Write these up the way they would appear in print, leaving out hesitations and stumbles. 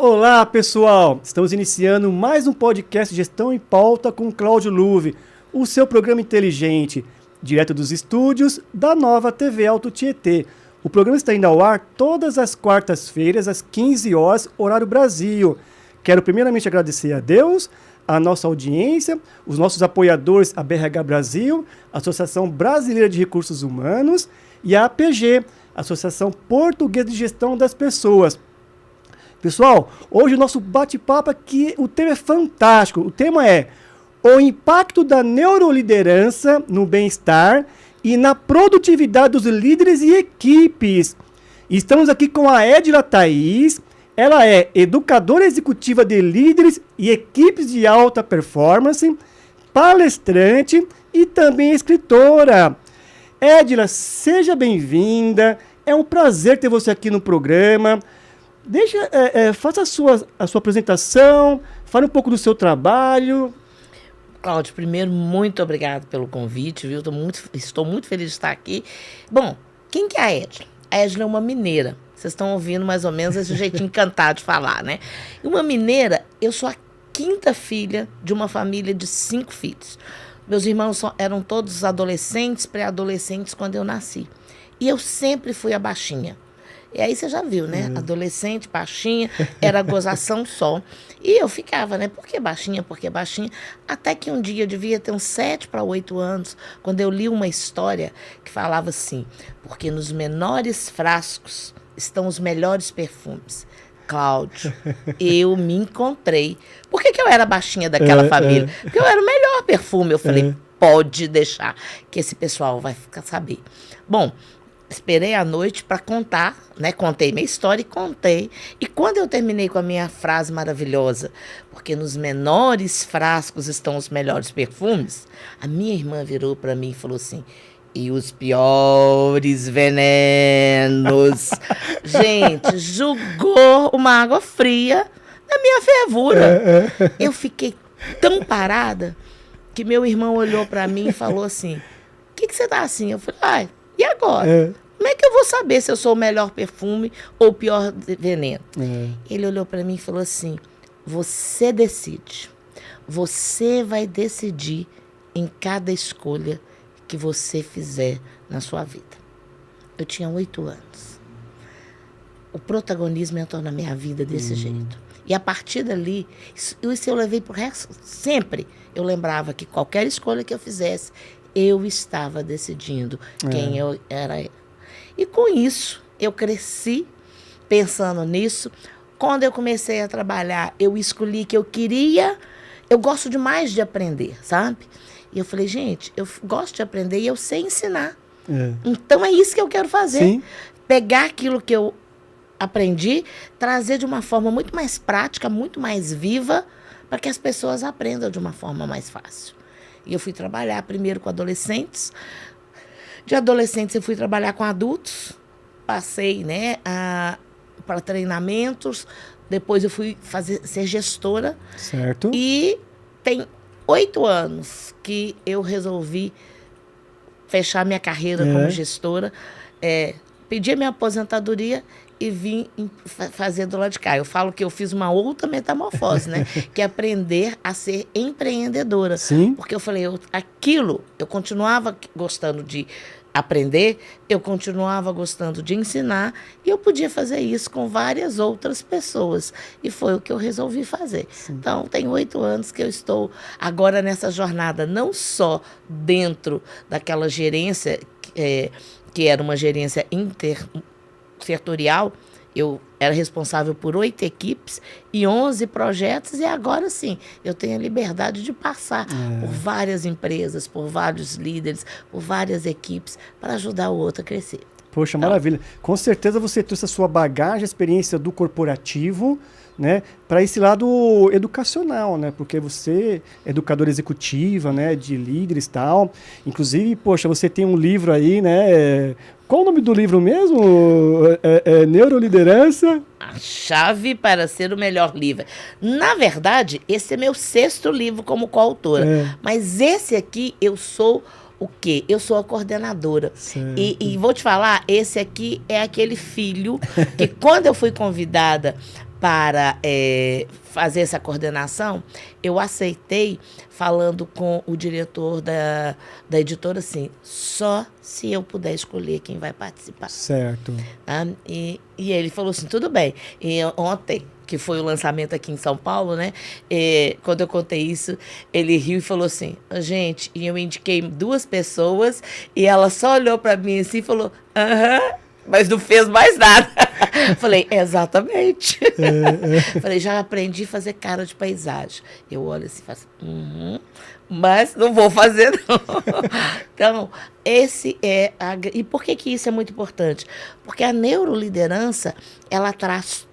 Olá, pessoal! Estamos iniciando mais um podcast Gestão em Pauta com Cláudio Luve, o seu programa inteligente, direto dos estúdios da Nova TV Alto Tietê. O programa está indo ao ar todas as quartas-feiras, às 15 horas, horário Brasil. Quero primeiramente agradecer a Deus, a nossa audiência, os nossos apoiadores, a BRH Brasil, a Associação Brasileira de Recursos Humanos e a APG, Associação Portuguesa de Gestão das Pessoas. Pessoal, hoje o nosso bate-papo aqui, o tema é fantástico. O tema é o impacto da neuroliderança no bem-estar e na produtividade dos líderes e equipes. Estamos aqui com a Edila Thaís. Ela é educadora executiva de líderes e equipes de alta performance, palestrante e também escritora. Edila, seja bem-vinda. É um prazer ter você aqui no programa. Faça a sua apresentação, fale um pouco do seu trabalho. Cláudio, primeiro, muito obrigado pelo convite, viu? Estou muito feliz de estar aqui. Bom, quem que é a Edila? A Edila é uma mineira. Vocês estão ouvindo mais ou menos esse jeitinho encantado de falar, né? E uma mineira, eu sou a quinta filha de uma família de 5 filhos. Meus irmãos eram todos adolescentes, pré-adolescentes quando eu nasci. E eu sempre fui a baixinha. E aí você já viu, né? Adolescente, baixinha, era gozação só. E eu ficava, né? Por que baixinha? Por que baixinha? Até que um dia, eu devia ter uns 7 para 8 anos, quando eu li uma história que falava assim, porque nos menores frascos estão os melhores perfumes. Cláudio, eu me encontrei. Por que eu era baixinha daquela família? Porque eu era o melhor perfume. Eu falei, pode deixar, que esse pessoal vai ficar saber. Bom, esperei a noite para contar, né? Contei minha história e contei. E quando eu terminei com a minha frase maravilhosa, porque nos menores frascos estão os melhores perfumes, a minha irmã virou para mim e falou assim, e os piores venenos. Gente, jogou uma água fria na minha fervura. Eu fiquei tão parada que meu irmão olhou para mim e falou assim, o que você tá assim? Eu falei, e agora? Como é que eu vou saber se eu sou o melhor perfume ou o pior veneno? Ele olhou para mim e falou assim, você decide. Você vai decidir em cada escolha que você fizer na sua vida. Eu tinha 8 anos. O protagonismo entrou na minha vida desse jeito. E a partir dali, isso eu levei pro resto. Sempre eu lembrava que qualquer escolha que eu fizesse, eu estava decidindo quem eu era. E com isso, eu cresci pensando nisso. Quando eu comecei a trabalhar, eu escolhi que eu queria. Eu gosto demais de aprender, sabe? E eu falei, gente, eu gosto de aprender e eu sei ensinar. Então é isso que eu quero fazer. Sim. Pegar aquilo que eu aprendi, trazer de uma forma muito mais prática, muito mais viva, para que as pessoas aprendam de uma forma mais fácil. E eu fui trabalhar primeiro com adolescentes. De adolescentes eu fui trabalhar com adultos. Passei, né, para treinamentos. Depois eu fui ser gestora. Certo. E tem 8 anos que eu resolvi fechar minha carreira como gestora. Pedi a minha aposentadoria e vim fazer do lado de cá. Eu falo que eu fiz uma outra metamorfose, né? Que é aprender a ser empreendedora. Sim. Porque eu falei, eu continuava gostando de aprender, eu continuava gostando de ensinar e eu podia fazer isso com várias outras pessoas. E foi o que eu resolvi fazer. Sim. Então, tem 8 anos que eu estou agora nessa jornada, não só dentro daquela gerência, que era uma gerência intersetorial. Eu era responsável por 8 equipes e 11 projetos e agora sim, eu tenho a liberdade de passar por várias empresas, por vários líderes, por várias equipes para ajudar o outro a crescer. Poxa, então, maravilha. Com certeza você trouxe a sua bagagem, a experiência do corporativo, né, para esse lado educacional, né, porque você é educadora executiva, né, de líderes e tal. Inclusive, poxa, você tem um livro aí, né, qual o nome do livro mesmo? Neuroliderança? A chave para ser o melhor líder. Na verdade, esse é meu 6º livro como coautora, mas esse aqui eu sou o quê? Eu sou a coordenadora. E vou te falar, esse aqui é aquele filho que quando eu fui convidada para fazer essa coordenação, eu aceitei falando com o diretor da editora assim, só se eu puder escolher quem vai participar. Certo. Tá? E ele falou assim, tudo bem. E ontem, que foi o lançamento aqui em São Paulo, né? Quando eu contei isso, ele riu e falou assim, gente, e eu indiquei 2 pessoas e ela só olhou para mim assim e falou, mas não fez mais nada. Falei, exatamente. Falei, já aprendi a fazer cara de paisagem. Eu olho assim e faço, mas não vou fazer, não. Então, esse é... E por que isso é muito importante? Porque a neuroliderança, ela traz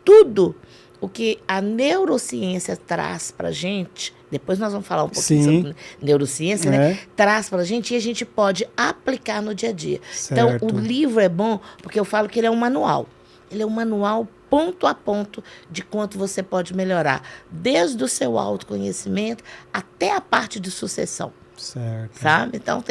tudo o que a neurociência traz para a gente, depois nós vamos falar um pouquinho sobre neurociência, né? Traz para a gente e a gente pode aplicar no dia a dia. Certo. Então, o livro é bom porque eu falo que ele é um manual. Ele é um manual ponto a ponto de quanto você pode melhorar, desde o seu autoconhecimento até a parte de sucessão. Certo. Sabe? Então,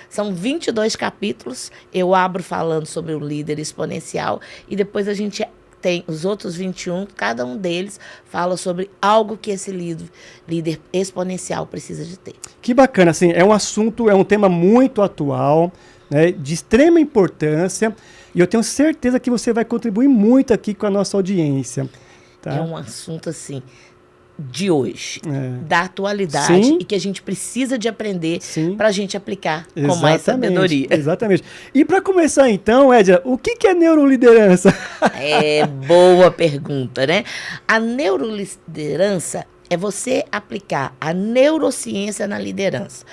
são 22 capítulos. Eu abro falando sobre o líder exponencial e depois a gente tem os outros 21, cada um deles fala sobre algo que esse líder exponencial precisa de ter. Que bacana, assim, é um tema muito atual, né, de extrema importância, e eu tenho certeza que você vai contribuir muito aqui com a nossa audiência. Tá? É um assunto, assim, de hoje, da atualidade, e que a gente precisa de aprender para a gente aplicar com mais sabedoria. Exatamente. E para começar então, Edila, o que é neuroliderança? Boa pergunta, né? A neuroliderança é você aplicar a neurociência na liderança.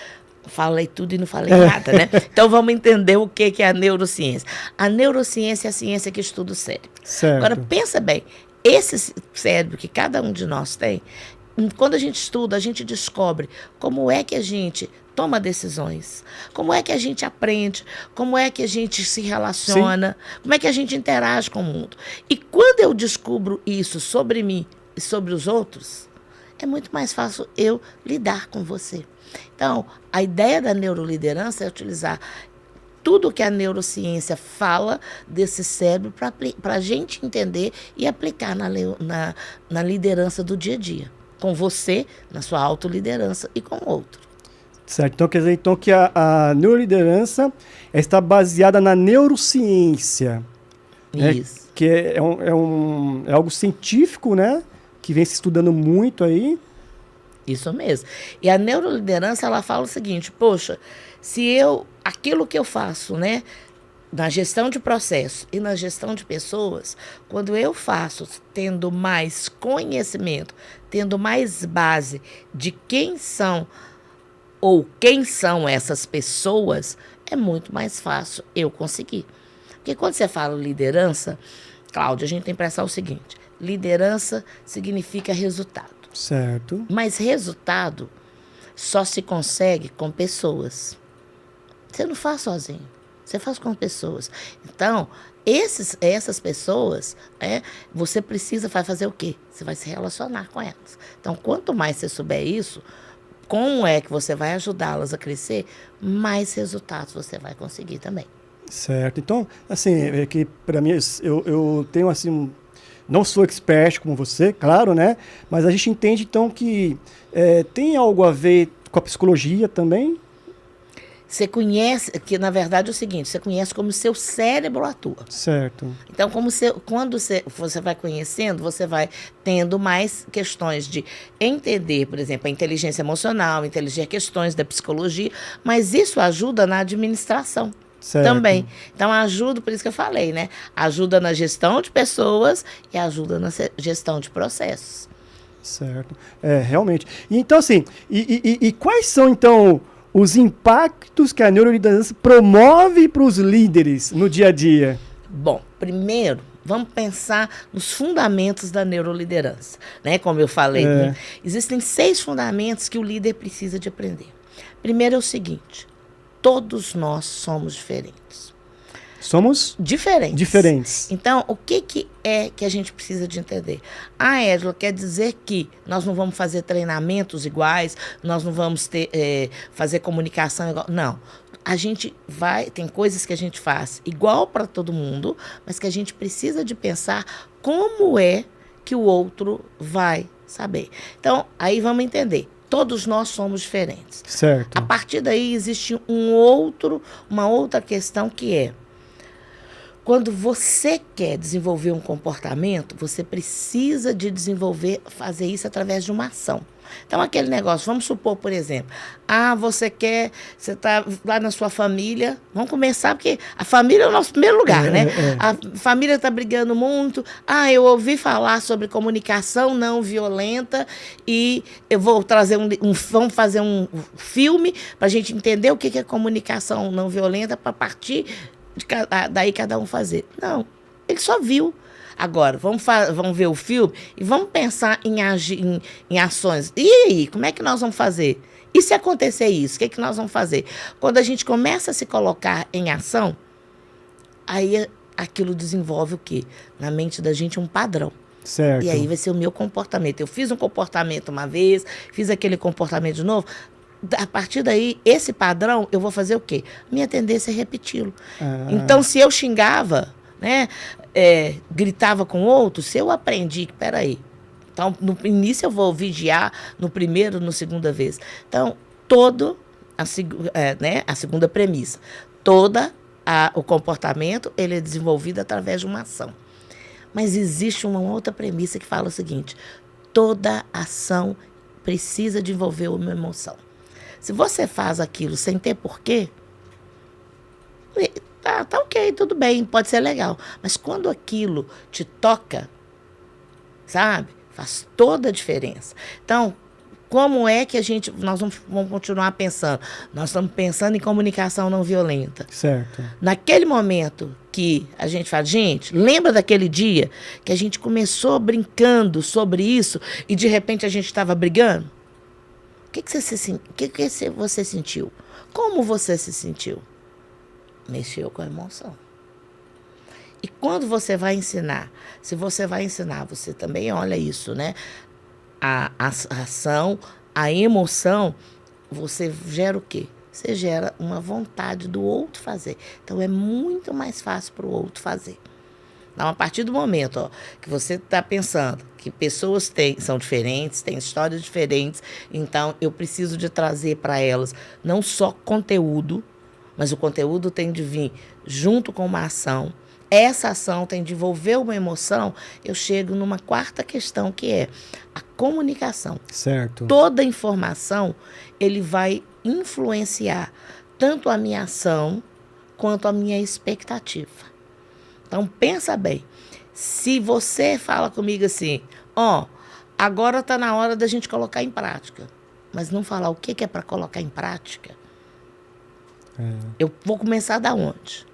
Falei tudo e não falei nada, né? Então vamos entender o que é a neurociência. A neurociência é a ciência que estuda o cérebro. Certo. Agora, pensa bem, esse cérebro que cada um de nós tem, quando a gente estuda, a gente descobre como é que a gente toma decisões, como é que a gente aprende, como é que a gente se relaciona, como é que a gente interage com o mundo. E quando eu descubro isso sobre mim e sobre os outros, é muito mais fácil eu lidar com você. Então, a ideia da neuroliderança é utilizar tudo que a neurociência fala desse cérebro para a gente entender e aplicar na liderança do dia a dia. Com você, na sua autoliderança e com o outro. Certo. Então, quer dizer que a neuroliderança está baseada na neurociência. Isso. Né? Que é algo científico, né? Que vem se estudando muito aí. Isso mesmo. E a neuroliderança, ela fala o seguinte, poxa, aquilo que eu faço, né, na gestão de processo e na gestão de pessoas, quando eu faço tendo mais conhecimento, tendo mais base de quem são essas pessoas, é muito mais fácil eu conseguir. Porque quando você fala liderança, Cláudia, a gente tem que pensar o seguinte, liderança significa resultado. Certo. Mas resultado só se consegue com pessoas. Você não faz sozinho, você faz com pessoas. Então, essas pessoas, você vai fazer o quê? Você vai se relacionar com elas. Então, quanto mais você souber isso, como é que você vai ajudá-las a crescer, mais resultados você vai conseguir também. Certo. Então, assim, é que para mim, eu tenho assim, não sou expert como você, claro, né? Mas a gente entende então que tem algo a ver com a psicologia também? Você conhece, que na verdade é o seguinte, você conhece como o seu cérebro atua. Certo. Então, quando você vai conhecendo, você vai tendo mais questões de entender, por exemplo, a inteligência emocional, entender questões da psicologia, mas isso ajuda na administração. Certo. Também. Então, ajuda, por isso que eu falei, né? Ajuda na gestão de pessoas e ajuda na gestão de processos. Certo. Realmente. E, então, assim, e quais são, então, os impactos que a neuroliderança promove para os líderes no dia a dia? Bom, primeiro, vamos pensar nos fundamentos da neuroliderança. Né? Como eu falei, né? Existem 6 fundamentos que o líder precisa de aprender. Primeiro é o seguinte, todos nós somos diferentes. Somos? Diferentes. Então, o que é que a gente precisa de entender? Edila, quer dizer que nós não vamos fazer treinamentos iguais, nós não vamos fazer comunicação igual. Não. A gente tem coisas que a gente faz igual para todo mundo, mas que a gente precisa de pensar como é que o outro vai saber. Então, aí vamos entender. Todos nós somos diferentes. Certo. A partir daí existe uma outra questão que é, quando você quer desenvolver um comportamento, você precisa de fazer isso através de uma ação. Então, aquele negócio, vamos supor, por exemplo, você está lá na sua família, vamos começar, porque a família é o nosso primeiro lugar, né? A família está brigando muito, eu ouvi falar sobre comunicação não violenta e eu vou trazer vamos fazer um filme para a gente entender o que é comunicação não violenta para partir daí cada um fazer. Não, ele só viu. Agora, vamos ver o filme e vamos pensar em ações. E aí, como é que nós vamos fazer? E se acontecer isso, o que nós vamos fazer? Quando a gente começa a se colocar em ação, aí aquilo desenvolve o quê? Na mente da gente um padrão. Certo. E aí vai ser o meu comportamento. Eu fiz um comportamento uma vez, fiz aquele comportamento de novo. A partir daí, esse padrão, eu vou fazer o quê? Minha tendência é repeti-lo. Então, se eu xingava, né, gritava com outro, se eu aprendi, peraí. Então, no início eu vou vigiar no primeiro, na segunda vez. Então, a segunda premissa, o comportamento, ele é desenvolvido através de uma ação. Mas existe uma outra premissa que fala o seguinte, toda ação precisa desenvolver uma emoção. Se você faz aquilo sem ter porquê, tá ok, tudo bem, pode ser legal. Mas quando aquilo te toca, sabe? Faz toda a diferença. Então, como é que nós vamos continuar pensando? Nós estamos pensando em comunicação não violenta. Certo. Naquele momento que a gente fala, gente, lembra daquele dia que a gente começou brincando sobre isso e de repente a gente estava brigando? O que você sentiu? Como você se sentiu? Mexeu com a emoção. E quando você vai ensinar, se você vai ensinar, você também olha isso, né? A ação, a emoção, você gera o quê? Você gera uma vontade do outro fazer. Então, é muito mais fácil para o outro fazer. Então, a partir do momento que você está pensando que pessoas são diferentes, têm histórias diferentes, então eu preciso de trazer para elas não só conteúdo, mas o conteúdo tem de vir junto com uma ação. Essa ação tem de envolver uma emoção. Eu chego numa quarta questão, que é a comunicação. Certo. Toda informação, ele vai influenciar tanto a minha ação quanto a minha expectativa. Então, pensa bem. Se você fala comigo assim, agora está na hora da gente colocar em prática, mas não falar o que é para colocar em prática, eu vou começar da onde?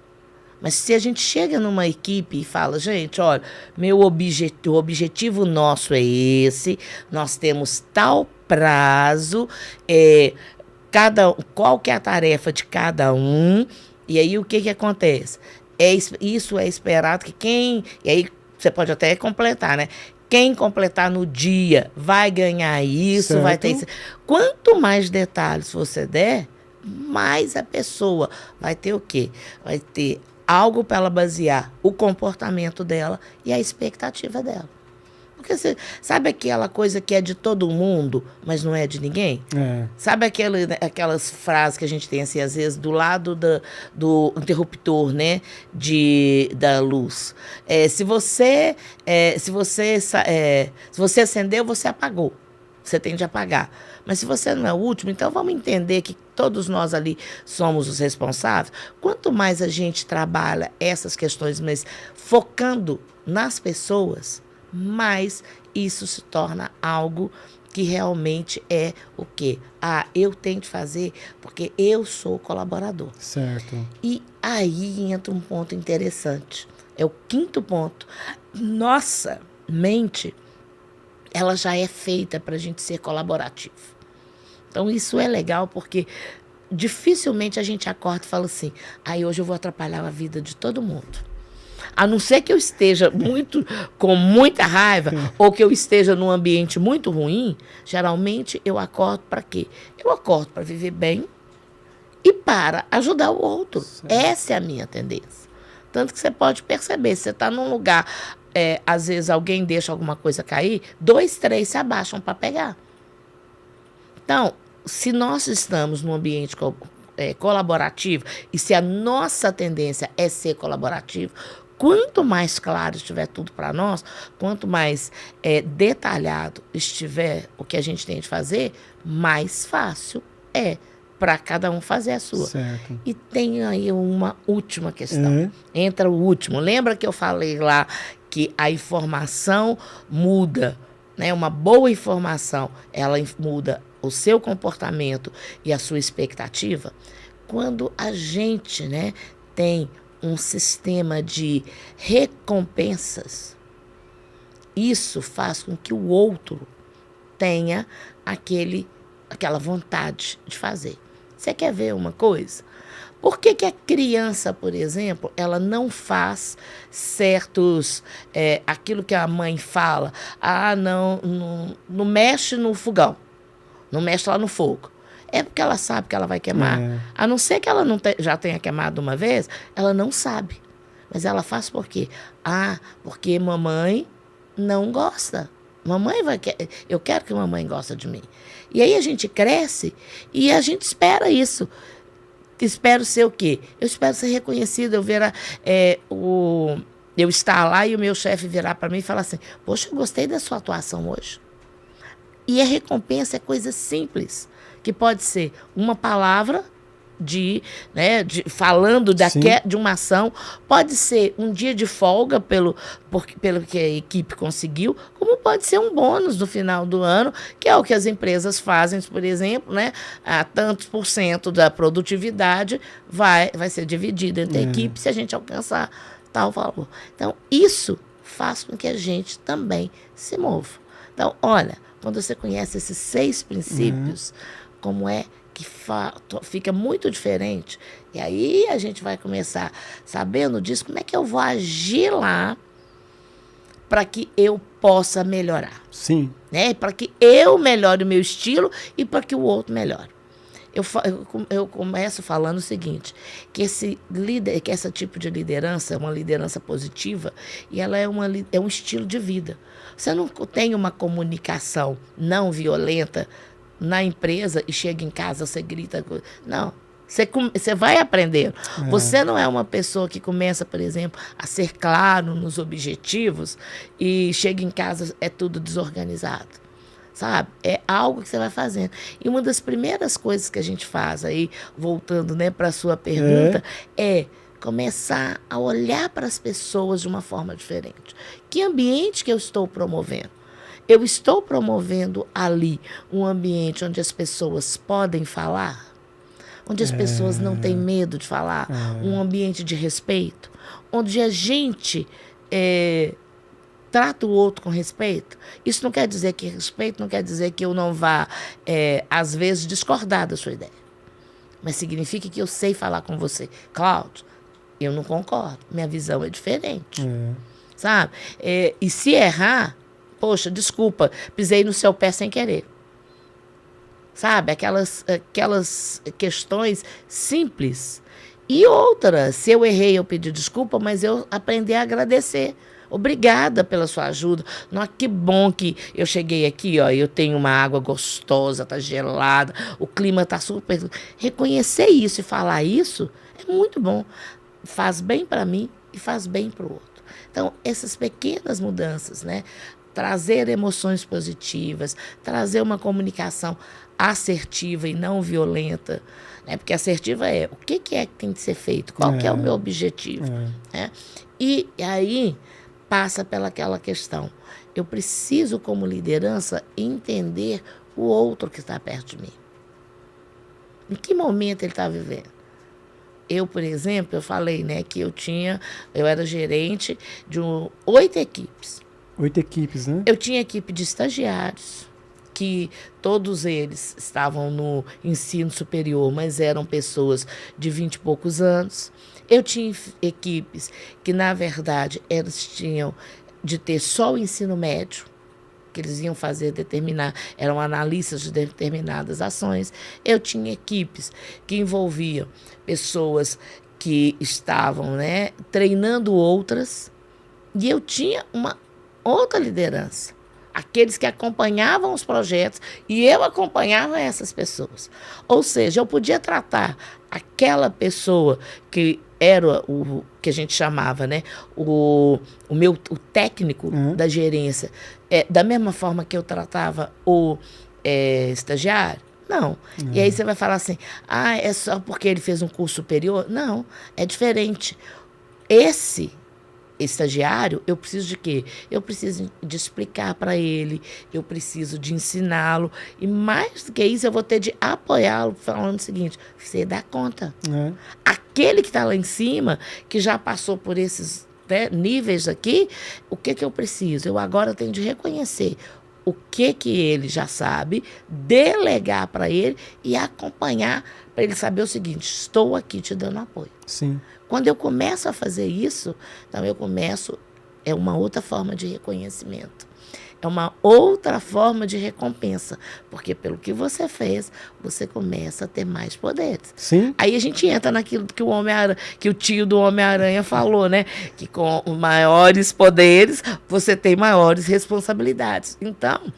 Mas se a gente chega numa equipe e fala, gente, olha, o objetivo nosso é esse, nós temos tal prazo, qual que é a tarefa de cada um, e aí o que acontece? Isso é esperado que e aí você pode até completar, né? Quem completar no dia vai ganhar isso, certo. Vai ter isso. Quanto mais detalhes você der, mais a pessoa vai ter o quê? Vai ter algo para ela basear o comportamento dela e a expectativa dela. Porque você sabe aquela coisa que é de todo mundo, mas não é de ninguém? Sabe aquelas frases que a gente tem, assim, às vezes, do lado do interruptor, né? Da luz. Se você acendeu, você apagou. Você tem de apagar. Mas se você não é o último, então vamos entender que todos nós ali somos os responsáveis. Quanto mais a gente trabalha essas questões, mas focando nas pessoas, mais isso se torna algo que realmente é o quê? Eu tenho de fazer porque eu sou colaborador. Certo. E aí entra um ponto interessante. É o quinto ponto. Nossa mente, ela já é feita para a gente ser colaborativo. Então, isso é legal porque dificilmente a gente acorda e fala assim, hoje eu vou atrapalhar a vida de todo mundo. A não ser que eu esteja com muita raiva ou que eu esteja num ambiente muito ruim, geralmente eu acordo para quê? Eu acordo para viver bem e para ajudar o outro. Certo. Essa é a minha tendência. Tanto que você pode perceber, você está num lugar às vezes alguém deixa alguma coisa cair, 2, 3 se abaixam para pegar. Então, se nós estamos num ambiente colaborativo e se a nossa tendência é ser colaborativo, quanto mais claro estiver tudo para nós, quanto mais detalhado estiver o que a gente tem de fazer, mais fácil é para cada um fazer a sua. Certo. E tem aí uma última questão. Entra o último. Lembra que eu falei lá que a informação muda, né? Uma boa informação, ela muda o seu comportamento e a sua expectativa. Quando a gente, né, tem um sistema de recompensas, isso faz com que o outro tenha aquela vontade de fazer. Você quer ver uma coisa? Por que a criança, por exemplo, ela não faz certos... aquilo que a mãe fala, não mexe no fogão, não mexe lá no fogo. É porque ela sabe que ela vai queimar. A não ser que ela já tenha queimado uma vez, ela não sabe. Mas ela faz por quê? Porque mamãe não gosta. Eu quero que mamãe goste de mim. E aí a gente cresce e a gente espera isso. Espero ser o quê? Eu espero ser reconhecido, eu estar lá e o meu chefe virar para mim e falar assim, poxa, eu gostei da sua atuação hoje. E a recompensa é coisa simples, que pode ser uma palavra falando de uma ação, pode ser um dia de folga pelo que a equipe conseguiu, como pode ser um bônus no final do ano, que é o que as empresas fazem, por exemplo, né? A tantos % da produtividade vai ser dividido entre a equipe se a gente alcançar tal valor. Então, isso faz com que a gente também se mova. Então, olha, quando você conhece esses 6 princípios, como é que fica muito diferente. E aí a gente vai começar sabendo disso, como é que eu vou agir lá para que eu possa melhorar. Sim. Né? Para que eu melhore o meu estilo e para que o outro melhore. Eu começo falando o seguinte, que esse tipo de liderança é uma liderança positiva e ela é um estilo de vida. Você não tem uma comunicação não violenta na empresa e chega em casa, você grita. Não, você vai aprendendo. Você não é uma pessoa que começa, por exemplo, a ser claro nos objetivos e chega em casa, é tudo desorganizado. Sabe? É algo que você vai fazendo. E uma das primeiras coisas que a gente faz, aí, voltando, né, para a sua pergunta, é começar a olhar para as pessoas de uma forma diferente. Que ambiente que eu estou promovendo? Eu estou promovendo ali um ambiente onde as pessoas podem falar, onde as pessoas não têm medo de falar, um ambiente de respeito, onde a gente trata o outro com respeito. Isso não quer dizer que respeito, não quer dizer que eu não vá, às vezes, discordar da sua ideia. Mas significa que eu sei falar com você. Cláudio, eu não concordo, minha visão é diferente. Sabe? E se errar, poxa, desculpa, pisei no seu pé sem querer. Sabe? Aquelas questões simples. E outra, se eu errei, eu pedi desculpa, mas eu aprendi a agradecer. Obrigada pela sua ajuda. Nossa, que bom que eu cheguei aqui, ó, eu tenho uma água gostosa, tá gelada, o clima tá super... Reconhecer isso e falar isso é muito bom. Faz bem para mim e faz bem para o outro. Então, essas pequenas mudanças, né? Trazer emoções positivas, trazer uma comunicação assertiva e não violenta, né? Porque assertiva o que é que tem que ser feito, qual que é o meu objetivo. Né? E aí passa pelaquela questão. Eu preciso, como liderança, entender o outro que está perto de mim. Em que momento ele está vivendo? Eu, por exemplo, eu falei, né, que eu era gerente de 8 equipes. 8 equipes, né? Eu tinha equipe de estagiários, que todos eles estavam no ensino superior, mas eram pessoas de 20 e poucos anos. Eu tinha equipes que, na verdade, eles tinham de ter só o ensino médio, que eles iam eram analistas de determinadas ações. Eu tinha equipes que envolviam pessoas que estavam, né, treinando outras, E eu tinha uma outra liderança. Aqueles que acompanhavam os projetos e eu acompanhava essas pessoas. Ou seja, eu podia tratar aquela pessoa que era o que a gente chamava, né, o técnico da gerência, da mesma forma que eu tratava o estagiário. Não. E aí você vai falar assim, é só porque ele fez um curso superior? Não, é diferente. Esse estagiário, eu preciso de quê? Eu preciso de explicar para ele, eu preciso de ensiná-lo, e mais do que isso, eu vou ter de apoiá-lo, falando o seguinte, você dá conta. Aquele que está lá em cima, que já passou por esses níveis aqui, o que eu preciso? Eu agora tenho de reconhecer o que ele já sabe, delegar para ele e acompanhar para ele saber o seguinte, estou aqui te dando apoio. Sim. Quando eu começo a fazer isso, então é uma outra forma de reconhecimento. É uma outra forma de recompensa. Porque pelo que você fez, você começa a ter mais poderes. Sim. Aí a gente entra naquilo que o tio do Homem-Aranha falou, né? Que com maiores poderes, você tem maiores responsabilidades. Então,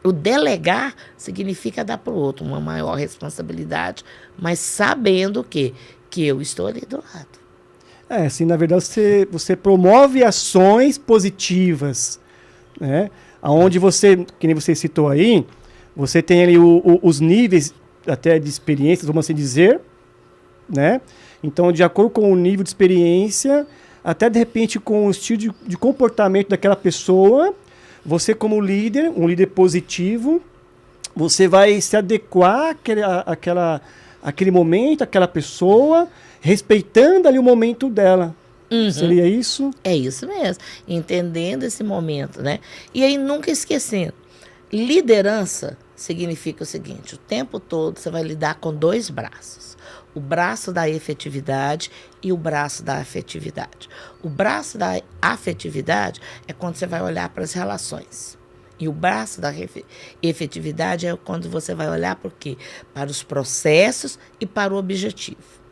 o delegar significa dar para o outro uma maior responsabilidade, mas sabendo que eu estou ali do lado. Assim, na verdade, você promove ações positivas, né? Onde você, que nem você citou aí, você tem ali os níveis até de experiência, vamos assim dizer, né? Então, de acordo com o nível de experiência, até de repente com o estilo de comportamento daquela pessoa, você como líder, um líder positivo, você vai se adequar àquele momento, àquela pessoa, respeitando ali o momento dela. Seria isso? É isso mesmo. Entendendo esse momento, né? E aí nunca esquecendo. Liderança significa o seguinte, o tempo todo você vai lidar com dois braços. O braço da efetividade e o braço da afetividade. O braço da afetividade é quando você vai olhar para as relações. E o braço da efetividade é quando você vai olhar para o quê? Para os processos e para o objetivo.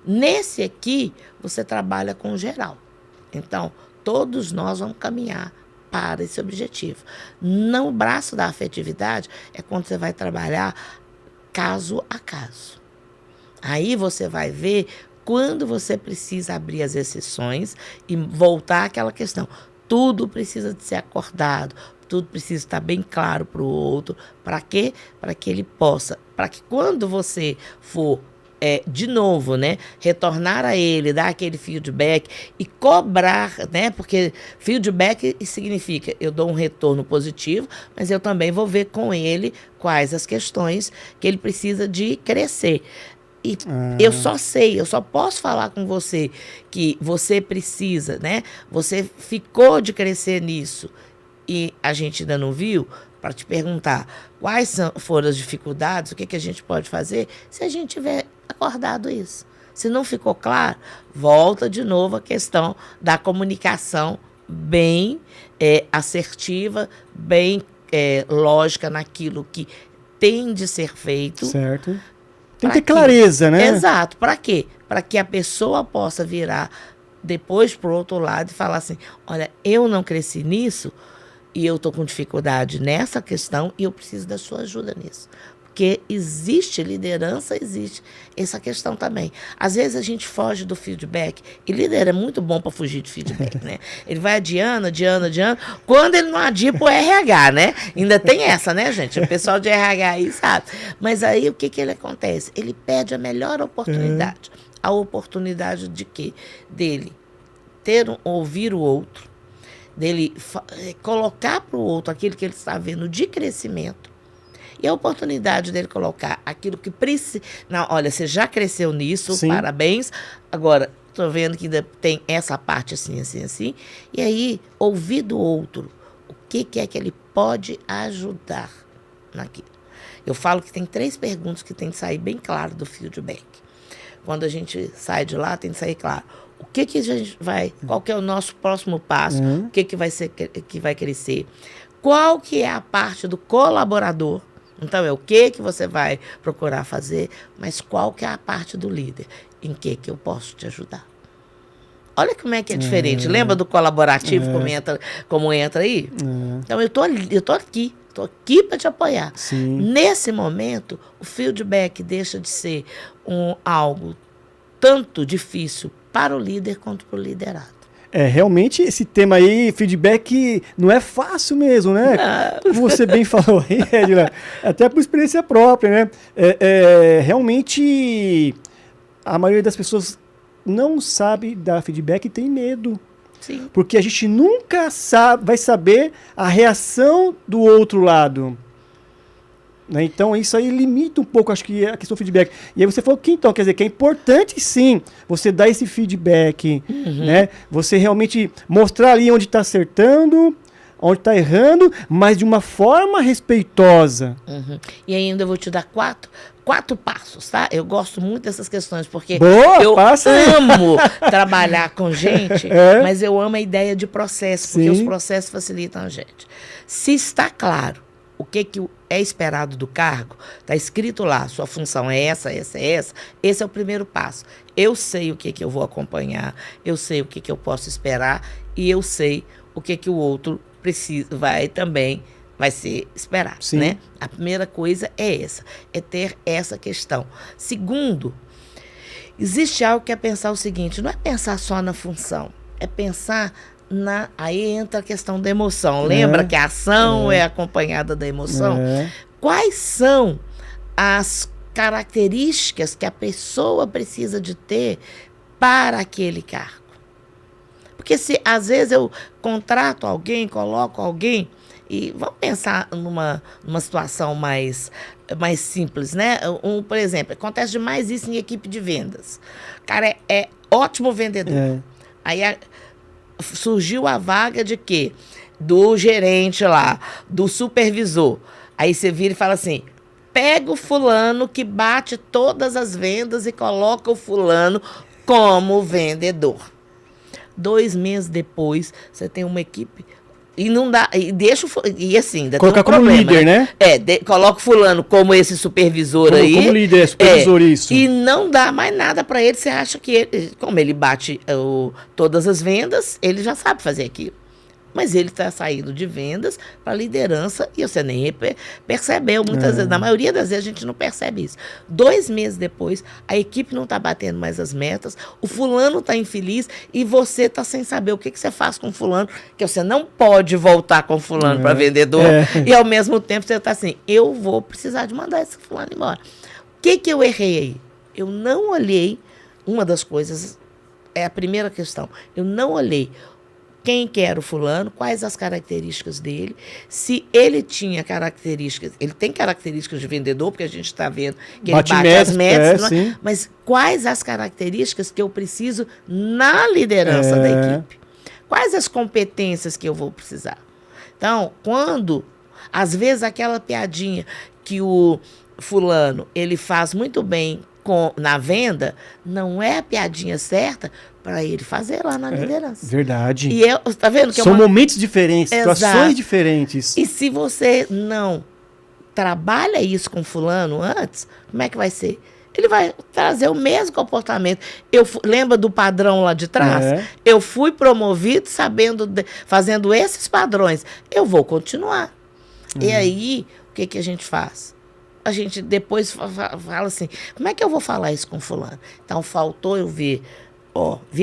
Nesse aqui, você trabalha com o geral. Então, todos nós vamos caminhar para esse objetivo. No braço da afetividade é quando você vai trabalhar caso a caso. Aí você vai ver quando você precisa abrir as exceções e voltar àquela questão. Tudo precisa de ser acordado, tudo precisa estar bem claro para o outro. Para quê? Para que ele possa, para que quando você for de novo, né, retornar a ele, dar aquele feedback e cobrar, né, porque feedback significa eu dou um retorno positivo, mas eu também vou ver com ele quais as questões que ele precisa de crescer. E eu só posso falar com você que você precisa, né, você ficou de crescer nisso e a gente ainda não viu, para te perguntar quais foram as dificuldades, o que a gente pode fazer, se a gente tiver acordado isso. Se não ficou claro, volta de novo a questão da comunicação bem assertiva, bem lógica naquilo que tem de ser feito. Certo. Tem que ter clareza, né? Exato. Para quê? Para que a pessoa possa virar depois para o outro lado e falar assim, olha, eu não cresci nisso, e eu estou com dificuldade nessa questão e eu preciso da sua ajuda nisso. Porque existe liderança, existe essa questão também. Às vezes a gente foge do feedback, e líder é muito bom para fugir de feedback, né? Ele vai adiando. Quando ele não adia pro RH, né? Ainda tem essa, né, gente? O pessoal de RH aí sabe. Mas aí o que ele acontece? Ele pede a melhor oportunidade. A oportunidade de quê? Dele ouvir o outro, dele colocar para o outro aquilo que ele está vendo de crescimento e a oportunidade dele colocar aquilo que precisa. Não, olha, você já cresceu nisso, sim, parabéns, agora estou vendo que ainda tem essa parte assim, e aí ouvir do outro o que é que ele pode ajudar naquilo. Eu falo que tem 3 perguntas que tem que sair bem claro do feedback. Quando a gente sai de lá, tem que sair claro. O que a gente vai, qual que é o nosso próximo passo, o que vai ser, que vai crescer, qual que é a parte do colaborador, então é o que você vai procurar fazer, mas qual que é a parte do líder, em que eu posso te ajudar. Olha como é que é diferente. Lembra do colaborativo, como entra aí? Então, eu tô aqui. Estou aqui para te apoiar. Sim. Nesse momento, o feedback deixa de ser algo tanto difícil para o líder quanto para o liderado. Realmente esse tema aí, feedback, não é fácil mesmo, né? Como você bem falou aí, Edila, até por experiência própria, né? Realmente, a maioria das pessoas não sabe dar feedback e tem medo. Sim. Porque a gente nunca vai saber a reação do outro lado. Né? Então, isso aí limita um pouco, acho que, a questão do feedback. E aí você falou que, então, quer dizer, que é importante, sim, você dar esse feedback, né? Você realmente mostrar ali onde está acertando, onde está errando, mas de uma forma respeitosa. E ainda eu vou te dar quatro passos, tá? Eu gosto muito dessas questões, porque eu amo trabalhar com gente, mas eu amo a ideia de processo, porque os processos facilitam a gente. Se está claro o que é esperado do cargo, está escrito lá, sua função é essa, esse é o primeiro passo. Eu sei o que eu vou acompanhar, eu sei o que eu posso esperar e eu sei o que o outro precisa, vai ser esperado, né? A primeira coisa é essa, é ter essa questão. Segundo, existe algo que é pensar o seguinte, não é pensar só na função, é pensar aí entra a questão da emoção. Lembra que a ação é acompanhada da emoção? Quais são as características que a pessoa precisa de ter para aquele cargo? Porque se às vezes eu contrato alguém, coloco alguém, e vamos pensar numa situação mais simples, né? Por exemplo, acontece demais isso em equipe de vendas. O cara é ótimo vendedor. Aí surgiu a vaga de quê? Do gerente lá, do supervisor. Aí você vira e fala assim, pega o fulano que bate todas as vendas e coloca o fulano como vendedor. 2 meses depois, você tem uma equipe... E não dá, e deixa e assim, ainda colocar tem um como problema, líder, né? Coloca o fulano como esse supervisor como líder, supervisor, isso. E não dá mais nada para ele, você acha que ele, como ele bate todas as vendas, ele já sabe fazer aquilo. Mas ele está saindo de vendas para liderança e você nem percebeu. Muitas vezes, na maioria das vezes, a gente não percebe isso. 2 meses depois, a equipe não está batendo mais as metas, o fulano está infeliz e você está sem saber o que você faz com o fulano, que você não pode voltar com o fulano para vendedor. E, ao mesmo tempo, você está assim, eu vou precisar de mandar esse fulano embora. O que eu errei aí? Eu não olhei, uma das coisas, é a primeira questão, eu não olhei quem que era o fulano, quais as características dele, se ele tinha características, ele tem características de vendedor, porque a gente está vendo que ele bate as metas, mas quais as características que eu preciso na liderança da equipe? Quais as competências que eu vou precisar? Então, às vezes, aquela piadinha que o fulano, ele faz muito bem na venda, não é a piadinha certa para ele fazer lá na liderança. Verdade. E tá vendo que são momentos diferentes, situações diferentes. E se você não trabalha isso com fulano antes, como é que vai ser? Ele vai trazer o mesmo comportamento. Lembra do padrão lá de trás? Eu fui promovido fazendo esses padrões. Eu vou continuar. E aí, o que a gente faz? A gente depois fala assim, como é que eu vou falar isso com fulano? Então, faltou eu vi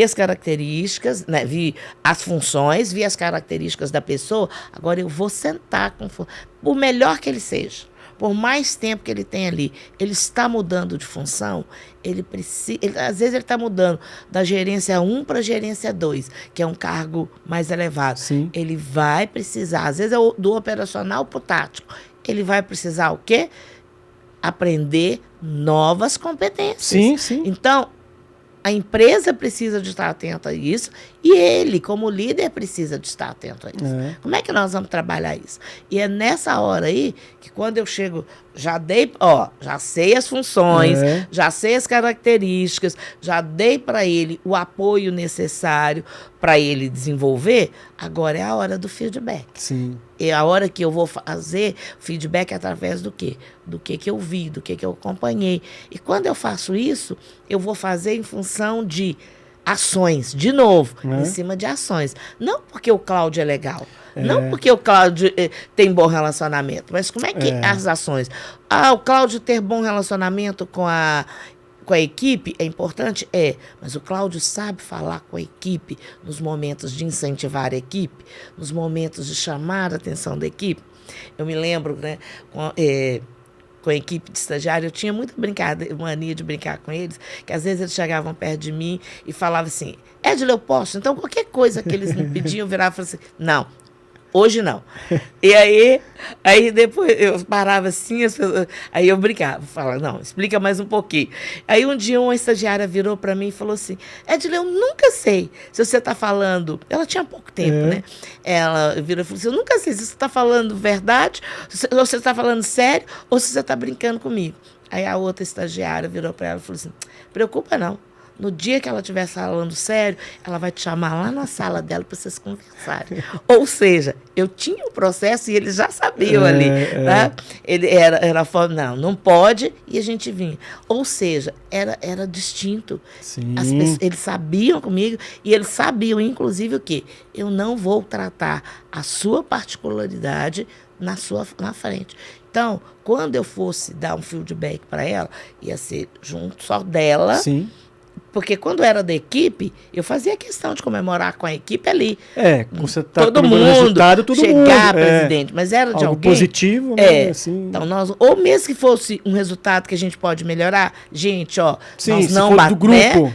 as características, né? Vi as funções, vi as características da pessoa, agora eu vou sentar com fulano. Por melhor que ele seja, por mais tempo que ele tem ali, ele está mudando de função, às vezes ele está mudando da gerência 1 para a gerência 2, que é um cargo mais elevado. Sim. Ele vai precisar, às vezes é do operacional para o tático, ele vai precisar o quê? Aprender novas competências. Sim, sim. Então, a empresa precisa de estar atenta a isso e ele, como líder, precisa de estar atento a isso. Como é que nós vamos trabalhar isso? E é nessa hora aí que quando eu chego, já sei as funções, já sei as características, já dei para ele o apoio necessário para ele desenvolver, agora é a hora do feedback. Sim. É a hora que eu vou fazer feedback através do quê? Do que eu vi, do que eu acompanhei. E quando eu faço isso, eu vou fazer em função de ações, de novo, em cima de ações. Não porque o Cláudio é legal, não porque o Cláudio tem bom relacionamento, mas como é que as ações? O Cláudio ter bom relacionamento com a equipe é importante? Mas o Cláudio sabe falar com a equipe nos momentos de incentivar a equipe, nos momentos de chamar a atenção da equipe. Eu me lembro, né, com a equipe de estagiário, eu tinha muita mania de brincar com eles, que às vezes eles chegavam perto de mim e falavam assim, Edila, eu posso? Então qualquer coisa que eles me pediam, eu virava e falava assim, não, hoje não. E aí depois eu parava assim, as pessoas, aí eu brincava, falava, não, explica mais um pouquinho. Aí um dia uma estagiária virou para mim e falou assim, Edila, eu nunca sei se você está falando, ela tinha pouco tempo, né? Ela virou e falou assim, eu nunca sei se você está falando verdade, ou se você está falando sério, ou se você está brincando comigo. Aí a outra estagiária virou para ela e falou assim, preocupa não. No dia que ela estiver falando sério, ela vai te chamar lá na sala dela para vocês conversarem. Ou seja, eu tinha o processo e eles já sabiam ali. Tá? Ele era não pode, e a gente vinha. Ou seja, era distinto. Eles sabiam comigo e eles sabiam, inclusive, o quê? Eu não vou tratar a sua particularidade na frente. Então, quando eu fosse dar um feedback para ela, ia ser junto só dela. Sim. Porque quando era da equipe, eu fazia questão de comemorar com a equipe ali. Você tá todo mundo, resultado, todo chegar, presidente. Mas era de algo alguém positivo, né? Assim. Então, ou mesmo que fosse um resultado que a gente pode melhorar, gente, nós não se for do grupo.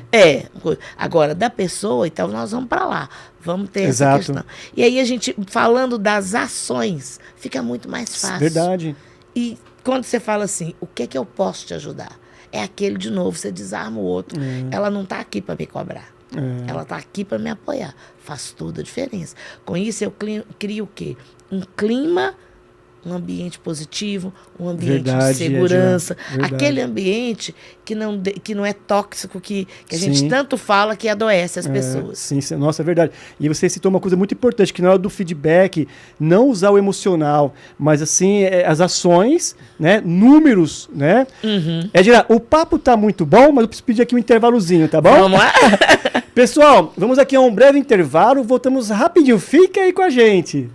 Agora, da pessoa, então nós vamos para lá. Vamos ter essa questão. E aí a gente, falando das ações, fica muito mais fácil. Verdade. E quando você fala assim, o que é que eu posso te ajudar? É aquele, de novo, você desarma o outro. Ela não está aqui para me cobrar. Ela está aqui para me apoiar. Faz toda a diferença. Com isso, eu crio o quê? Um clima, um ambiente positivo, um ambiente de segurança. Aquele ambiente que não é tóxico, que a gente tanto fala que adoece as pessoas. Sim, nossa, é verdade. E você citou uma coisa muito importante, que na hora do feedback, não usar o emocional, mas assim, as ações, né, números, né? Edila, o papo tá muito bom, mas eu preciso pedir aqui um intervalozinho, tá bom? Vamos lá? Pessoal, vamos aqui a um breve intervalo, voltamos rapidinho, fica aí com a gente.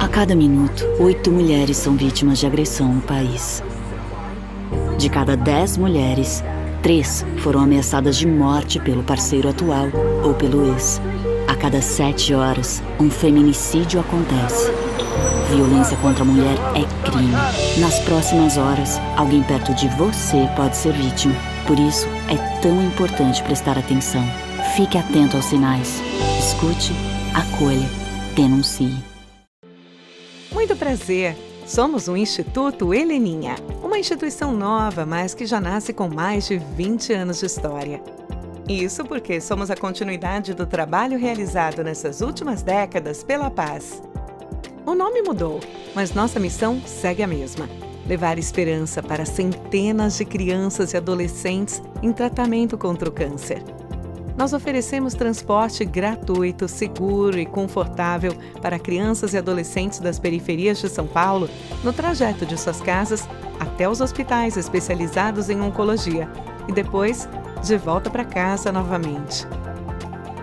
A cada minuto, 8 mulheres são vítimas de agressão no país. De cada 10 mulheres, 3 foram ameaçadas de morte pelo parceiro atual ou pelo ex. A cada 7 horas, um feminicídio acontece. Violência contra a mulher é crime. Nas próximas horas, alguém perto de você pode ser vítima. Por isso, é tão importante prestar atenção. Fique atento aos sinais. Escute, acolha, denuncie. Muito prazer! Somos o Instituto Heleninha, uma instituição nova, mas que já nasce com mais de 20 anos de história. Isso porque somos a continuidade do trabalho realizado nessas últimas décadas pela paz. O nome mudou, mas nossa missão segue a mesma: levar esperança para centenas de crianças e adolescentes em tratamento contra o câncer. Nós oferecemos transporte gratuito, seguro e confortável para crianças e adolescentes das periferias de São Paulo no trajeto de suas casas até os hospitais especializados em oncologia e depois de volta para casa novamente.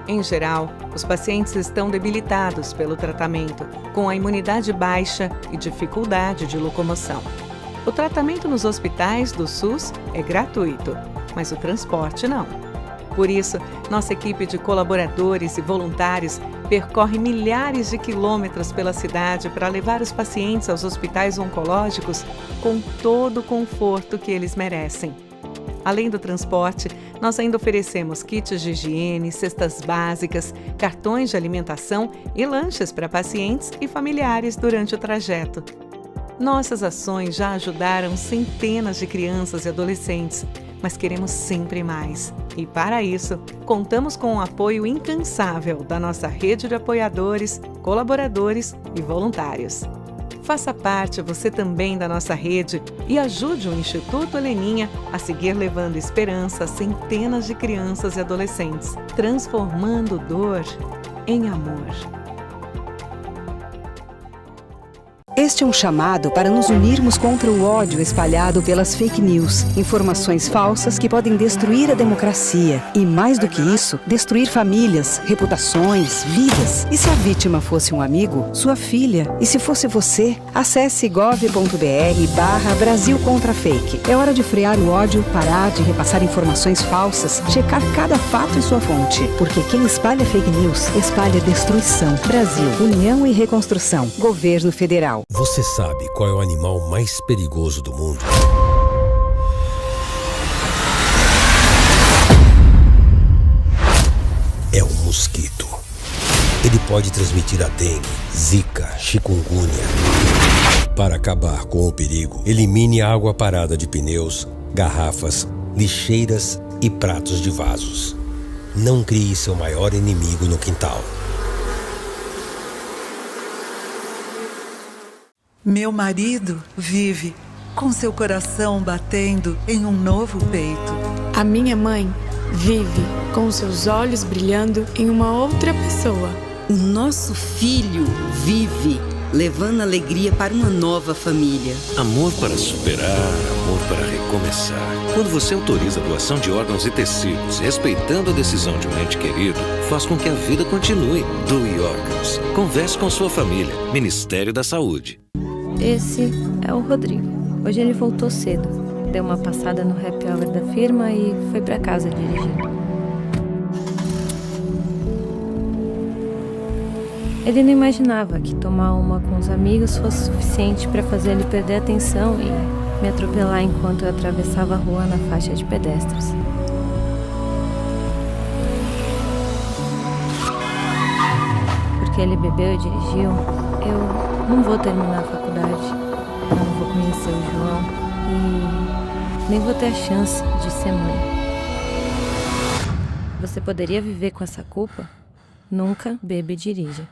Em geral, os pacientes estão debilitados pelo tratamento, com a imunidade baixa e dificuldade de locomoção. O tratamento nos hospitais do SUS é gratuito, mas o transporte não. Por isso, nossa equipe de colaboradores e voluntários percorre milhares de quilômetros pela cidade para levar os pacientes aos hospitais oncológicos com todo o conforto que eles merecem. Além do transporte, nós ainda oferecemos kits de higiene, cestas básicas, cartões de alimentação e lanches para pacientes e familiares durante o trajeto. Nossas ações já ajudaram centenas de crianças e adolescentes, mas queremos sempre mais. E para isso, contamos com o apoio incansável da nossa rede de apoiadores, colaboradores e voluntários. Faça parte você também da nossa rede e ajude o Instituto Heleninha a seguir levando esperança a centenas de crianças e adolescentes, transformando dor em amor. Este é um chamado para nos unirmos contra o ódio espalhado pelas fake news, informações falsas que podem destruir a democracia e, mais do que isso, destruir famílias, reputações, vidas. E se a vítima fosse um amigo, sua filha? E se fosse você? Acesse gov.br/Brasil contra fake. É hora de frear o ódio, parar de repassar informações falsas, checar cada fato e sua fonte. Porque quem espalha fake news, espalha destruição. Brasil, União e Reconstrução. Governo Federal. Você sabe qual é o animal mais perigoso do mundo? É o mosquito. Ele pode transmitir a dengue, zika, chikungunya. Para acabar com o perigo, elimine a água parada de pneus, garrafas, lixeiras e pratos de vasos. Não crie seu maior inimigo no quintal. Meu marido vive com seu coração batendo em um novo peito. A minha mãe vive com seus olhos brilhando em uma outra pessoa. O nosso filho vive levando alegria para uma nova família. Amor para superar, amor para recomeçar. Quando você autoriza a doação de órgãos e tecidos, respeitando a decisão de um ente querido, faz com que a vida continue. Doe órgãos. Converse com sua família. Ministério da Saúde. Esse é o Rodrigo. Hoje ele voltou cedo. Deu uma passada no happy hour da firma e foi pra casa dirigindo. Ele não imaginava que tomar uma com os amigos fosse suficiente para fazer ele perder a atenção e me atropelar enquanto eu atravessava a rua na faixa de pedestres. Porque ele bebeu e dirigiu, eu não vou terminar a faculdade, eu não vou conhecer o João e nem vou ter a chance de ser mãe. Você poderia viver com essa culpa? Nunca beba e dirija.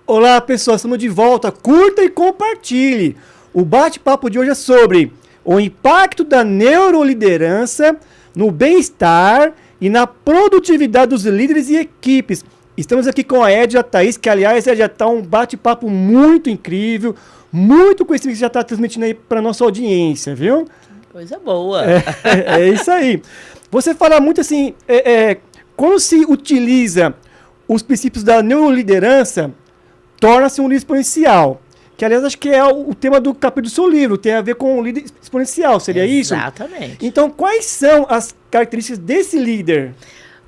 Olá pessoal, estamos de volta. Curta e compartilhe. O bate-papo de hoje é sobre o impacto da neuroliderança no bem-estar e na produtividade dos líderes e equipes. Estamos aqui com a Edja Thaís, que aliás, Edja, está um bate-papo muito incrível, muito conhecido que já está transmitindo aí para nossa audiência, viu? Coisa boa. É isso aí. Você fala muito assim, quando se utiliza os princípios da neuroliderança, torna-se um líder exponencial. Que, aliás, acho que é o tema do capítulo do seu livro, tem a ver com o líder exponencial, seria isso? Exatamente. Então, quais são as características desse líder?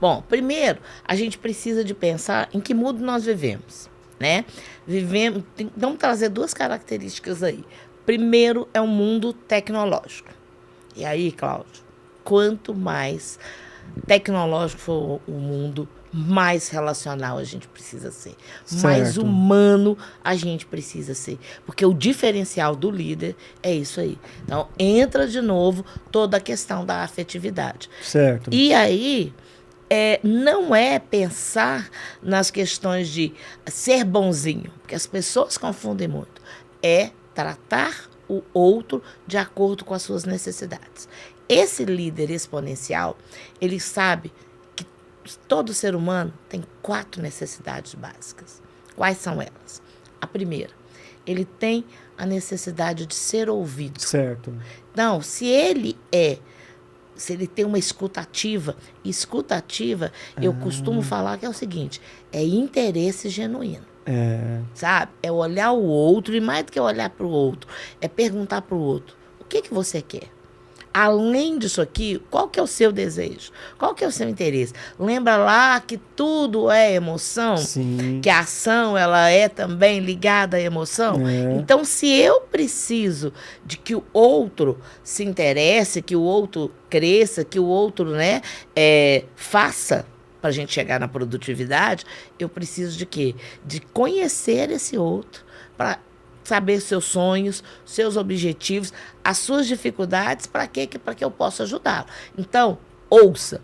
Bom, primeiro, a gente precisa de pensar em que mundo nós vivemos, né? Vamos trazer duas características aí. Primeiro, é um mundo tecnológico. E aí, Cláudio, quanto mais tecnológico for o mundo, mais relacional a gente precisa ser. Certo. Mais humano a gente precisa ser. Porque o diferencial do líder é isso aí. Então, entra de novo toda a questão da afetividade. Certo. E aí, não é pensar nas questões de ser bonzinho, porque as pessoas confundem muito. É tratar o outro de acordo com as suas necessidades. Esse líder exponencial, ele sabe que todo ser humano tem 4 necessidades básicas. Quais são elas? A primeira, ele tem a necessidade de ser ouvido. Certo. Então, se ele tem uma escutativa, eu costumo falar que é o seguinte, é interesse genuíno. Sabe? É olhar o outro, e mais do que olhar para o outro, é perguntar para o outro, o que você quer? além disso aqui, qual que é o seu desejo? Qual que é o seu interesse? Lembra lá que tudo é emoção? Sim. Que a ação ela é também ligada à emoção? Então, se eu preciso de que o outro se interesse, que o outro cresça, que o outro, né, faça para a gente chegar na produtividade, eu preciso de quê? De conhecer esse outro para saber seus sonhos, seus objetivos, as suas dificuldades, para que eu possa ajudá-lo. Então, ouça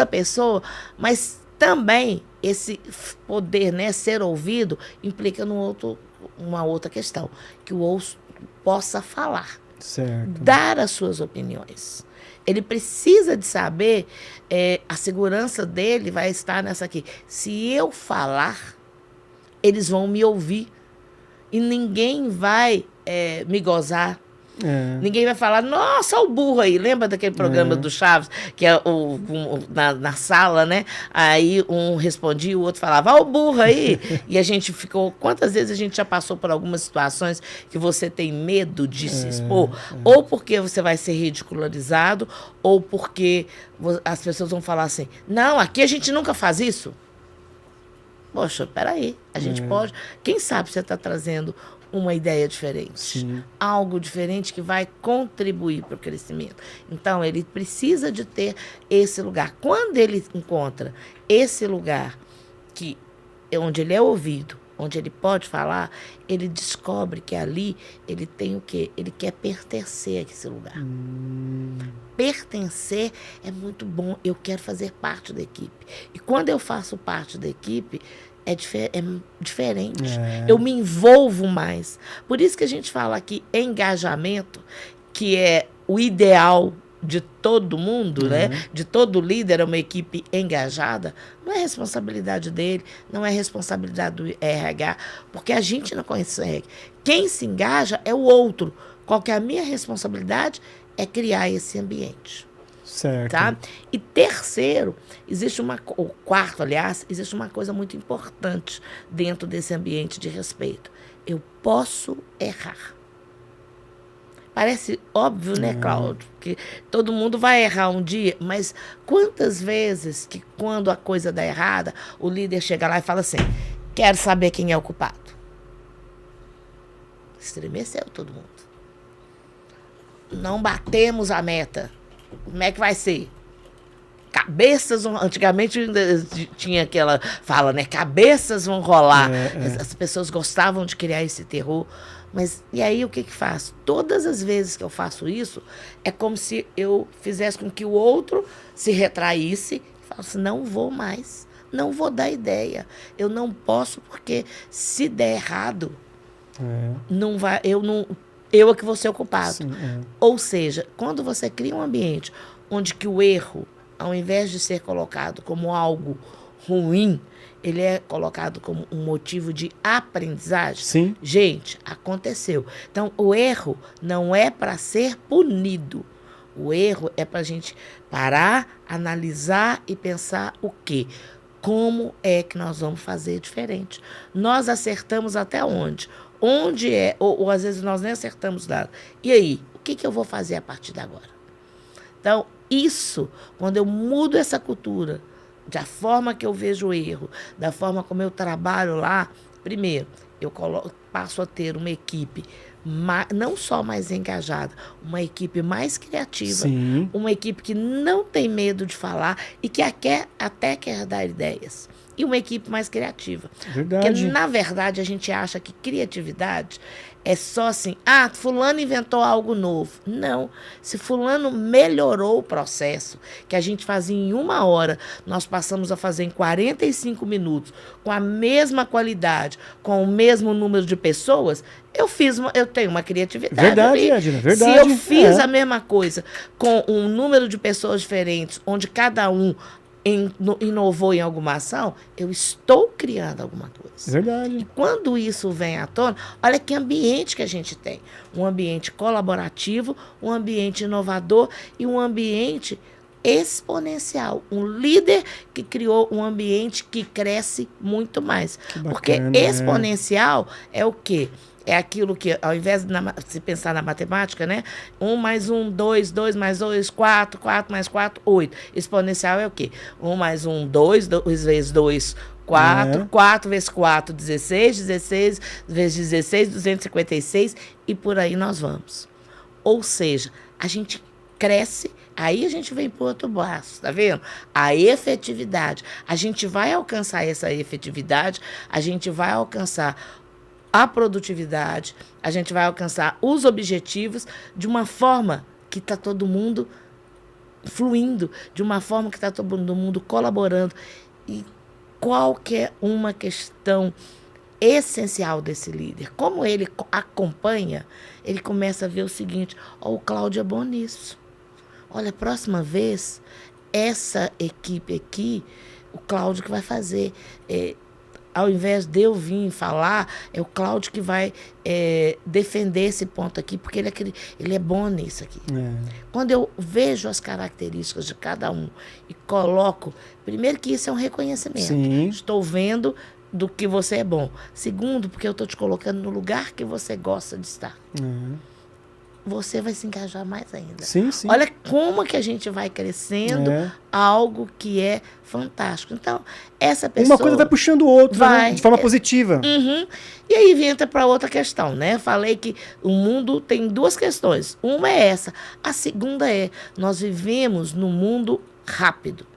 a pessoa, mas também esse poder, né, ser ouvido, implica uma outra questão, que o outro possa falar, certo, dar as suas opiniões. Ele precisa de saber, a segurança dele vai estar nessa aqui. Se eu falar, eles vão me ouvir. E ninguém vai me gozar. Ninguém vai falar, nossa, o burro aí. Lembra daquele programa do Chaves, que é na sala, né? Aí um respondia, o outro falava, o burro aí. E a gente ficou... Quantas vezes a gente já passou por algumas situações que você tem medo de se expor? Ou porque você vai ser ridicularizado, ou porque as pessoas vão falar assim, não, aqui a gente nunca faz isso. Poxa, peraí, a gente pode... Quem sabe você está trazendo uma ideia diferente. Sim. Algo diferente que vai contribuir para o crescimento. Então, ele precisa de ter esse lugar. Quando ele encontra esse lugar onde ele é ouvido, onde ele pode falar, ele descobre que ali ele tem o quê? Ele quer pertencer a esse lugar. Pertencer é muito bom. Eu quero fazer parte da equipe. E quando eu faço parte da equipe, é diferente. Eu me envolvo mais. Por isso que a gente fala aqui engajamento, que é o ideal de todo mundo, né? De todo líder, é uma equipe engajada. Não é responsabilidade dele, não é responsabilidade do RH, porque a gente não consegue. Quem se engaja é o outro. Qual que é a minha responsabilidade? É criar esse ambiente. Certo. Tá? E terceiro, quarto, aliás, existe uma coisa muito importante dentro desse ambiente de respeito. Eu posso errar. Parece óbvio, né, Cláudio? Que todo mundo vai errar um dia, mas quantas vezes que quando a coisa dá errada, o líder chega lá e fala assim, quero saber quem é o culpado. Estremeceu todo mundo. Não batemos a meta. Como é que vai ser? Cabeças vão... Antigamente tinha aquela fala, né? Cabeças vão rolar. As pessoas gostavam de criar esse terror. Mas e aí o que faço? Todas as vezes que eu faço isso, é como se eu fizesse com que o outro se retraísse e falasse, não vou mais, não vou dar ideia. Eu não posso, porque se der errado, não vai, eu é que vou ser o culpado. Sim, Ou seja, quando você cria um ambiente onde que o erro, ao invés de ser colocado como algo ruim, ele é colocado como um motivo de aprendizagem. Sim. Gente, aconteceu. Então, o erro não é para ser punido. O erro é para a gente parar, analisar e pensar o quê? Como é que nós vamos fazer diferente? Nós acertamos até onde? Onde é, ou às vezes nós nem acertamos nada. E aí, o que eu vou fazer a partir de agora? Então, isso, quando eu mudo essa cultura, da forma que eu vejo o erro, da forma como eu trabalho lá, primeiro, eu passo a ter uma equipe não só mais engajada, uma equipe mais criativa, Sim. Uma equipe que não tem medo de falar e que até quer dar ideias. E uma equipe mais criativa. Verdade. Porque, na verdade, a gente acha que criatividade é só assim, fulano inventou algo novo. Não. Se fulano melhorou o processo, que a gente fazia em 1 hora, nós passamos a fazer em 45 minutos, com a mesma qualidade, com o mesmo número de pessoas, eu tenho uma criatividade. Verdade, Edna, verdade. Se eu fiz a mesma coisa com um número de pessoas diferentes, onde cada um inovou em alguma ação, eu estou criando alguma coisa. Verdade. E quando isso vem à tona, olha que ambiente que a gente tem. Um ambiente colaborativo, um ambiente inovador e um ambiente exponencial. Um líder que criou um ambiente que cresce muito mais. Que bacana, porque exponencial é o quê? é aquilo que, ao invés de se pensar na matemática, né? 1 mais 1, 2, 2 mais 2, 4, 4 mais 4, 8. Exponencial é o quê? 1 mais 1, 2, 2 vezes 2, 4, 4 vezes 4, 16, 16 vezes 16, 256, e por aí nós vamos. Ou seja, a gente cresce, aí a gente vem para o outro braço, tá vendo? A efetividade. A gente vai alcançar essa efetividade, a gente vai alcançar a produtividade, a gente vai alcançar os objetivos de uma forma que está todo mundo fluindo, de uma forma que está todo mundo colaborando. E qualquer uma questão essencial desse líder, como ele acompanha, ele começa a ver o seguinte: ó, o Cláudio é bom nisso. Olha, próxima vez, essa equipe aqui, o Cláudio que vai fazer. Ao invés de eu vir falar, é o Cláudio que vai defender esse ponto aqui, porque ele é bom nisso aqui. Quando eu vejo as características de cada um e coloco, primeiro que isso é um reconhecimento. Sim. Estou vendo do que você é bom. Segundo, porque eu estou te colocando no lugar que você gosta de estar. Você vai se engajar mais ainda. Sim, sim. Olha como que a gente vai crescendo algo que é fantástico. Então, essa pessoa... Uma coisa vai puxando o outro, né? De forma positiva. E aí entra para outra questão, né? Falei que o mundo tem duas questões. Uma é essa. A segunda é, nós vivemos num mundo rápido.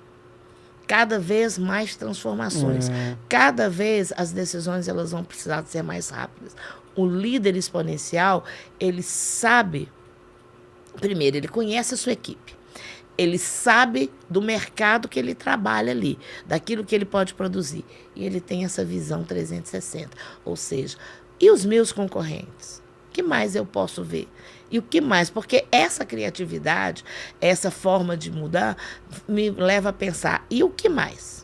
Cada vez mais transformações. Cada vez as decisões elas vão precisar ser mais rápidas. O líder exponencial, ele sabe, primeiro, ele conhece a sua equipe. Ele sabe do mercado que ele trabalha ali, daquilo que ele pode produzir. E ele tem essa visão 360. Ou seja, e os meus concorrentes? O que mais eu posso ver? E o que mais? Porque essa criatividade, essa forma de mudar, me leva a pensar, e o que mais?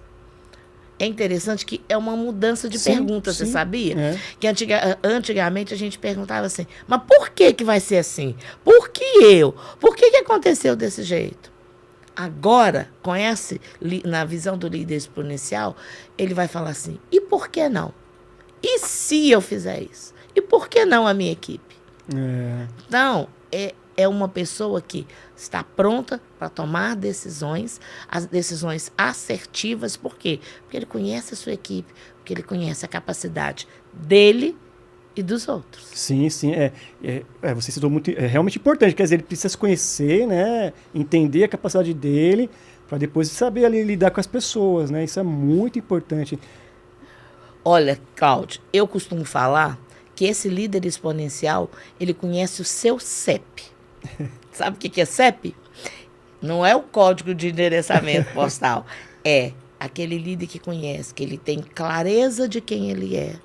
É interessante que é uma mudança de pergunta, você sabia? Que antigamente a gente perguntava assim, mas por que vai ser assim? Por que eu? Por que aconteceu desse jeito? Agora, na visão do líder exponencial, ele vai falar assim, e por que não? E se eu fizer isso? E por que não a minha equipe? Então, é uma pessoa que está pronta para tomar decisões, as decisões assertivas. Por quê? Porque ele conhece a sua equipe, porque ele conhece a capacidade dele e dos outros. Sim, sim. Você citou muito, é realmente importante. Quer dizer, ele precisa se conhecer, né? Entender a capacidade dele, para depois saber ali lidar com as pessoas, né? Isso é muito importante. Olha, Cláudio, eu costumo falar que esse líder exponencial, ele conhece o seu CEP. Sabe o que é CEP? Não é o código de endereçamento postal. É aquele líder que conhece, que ele tem clareza de quem ele é,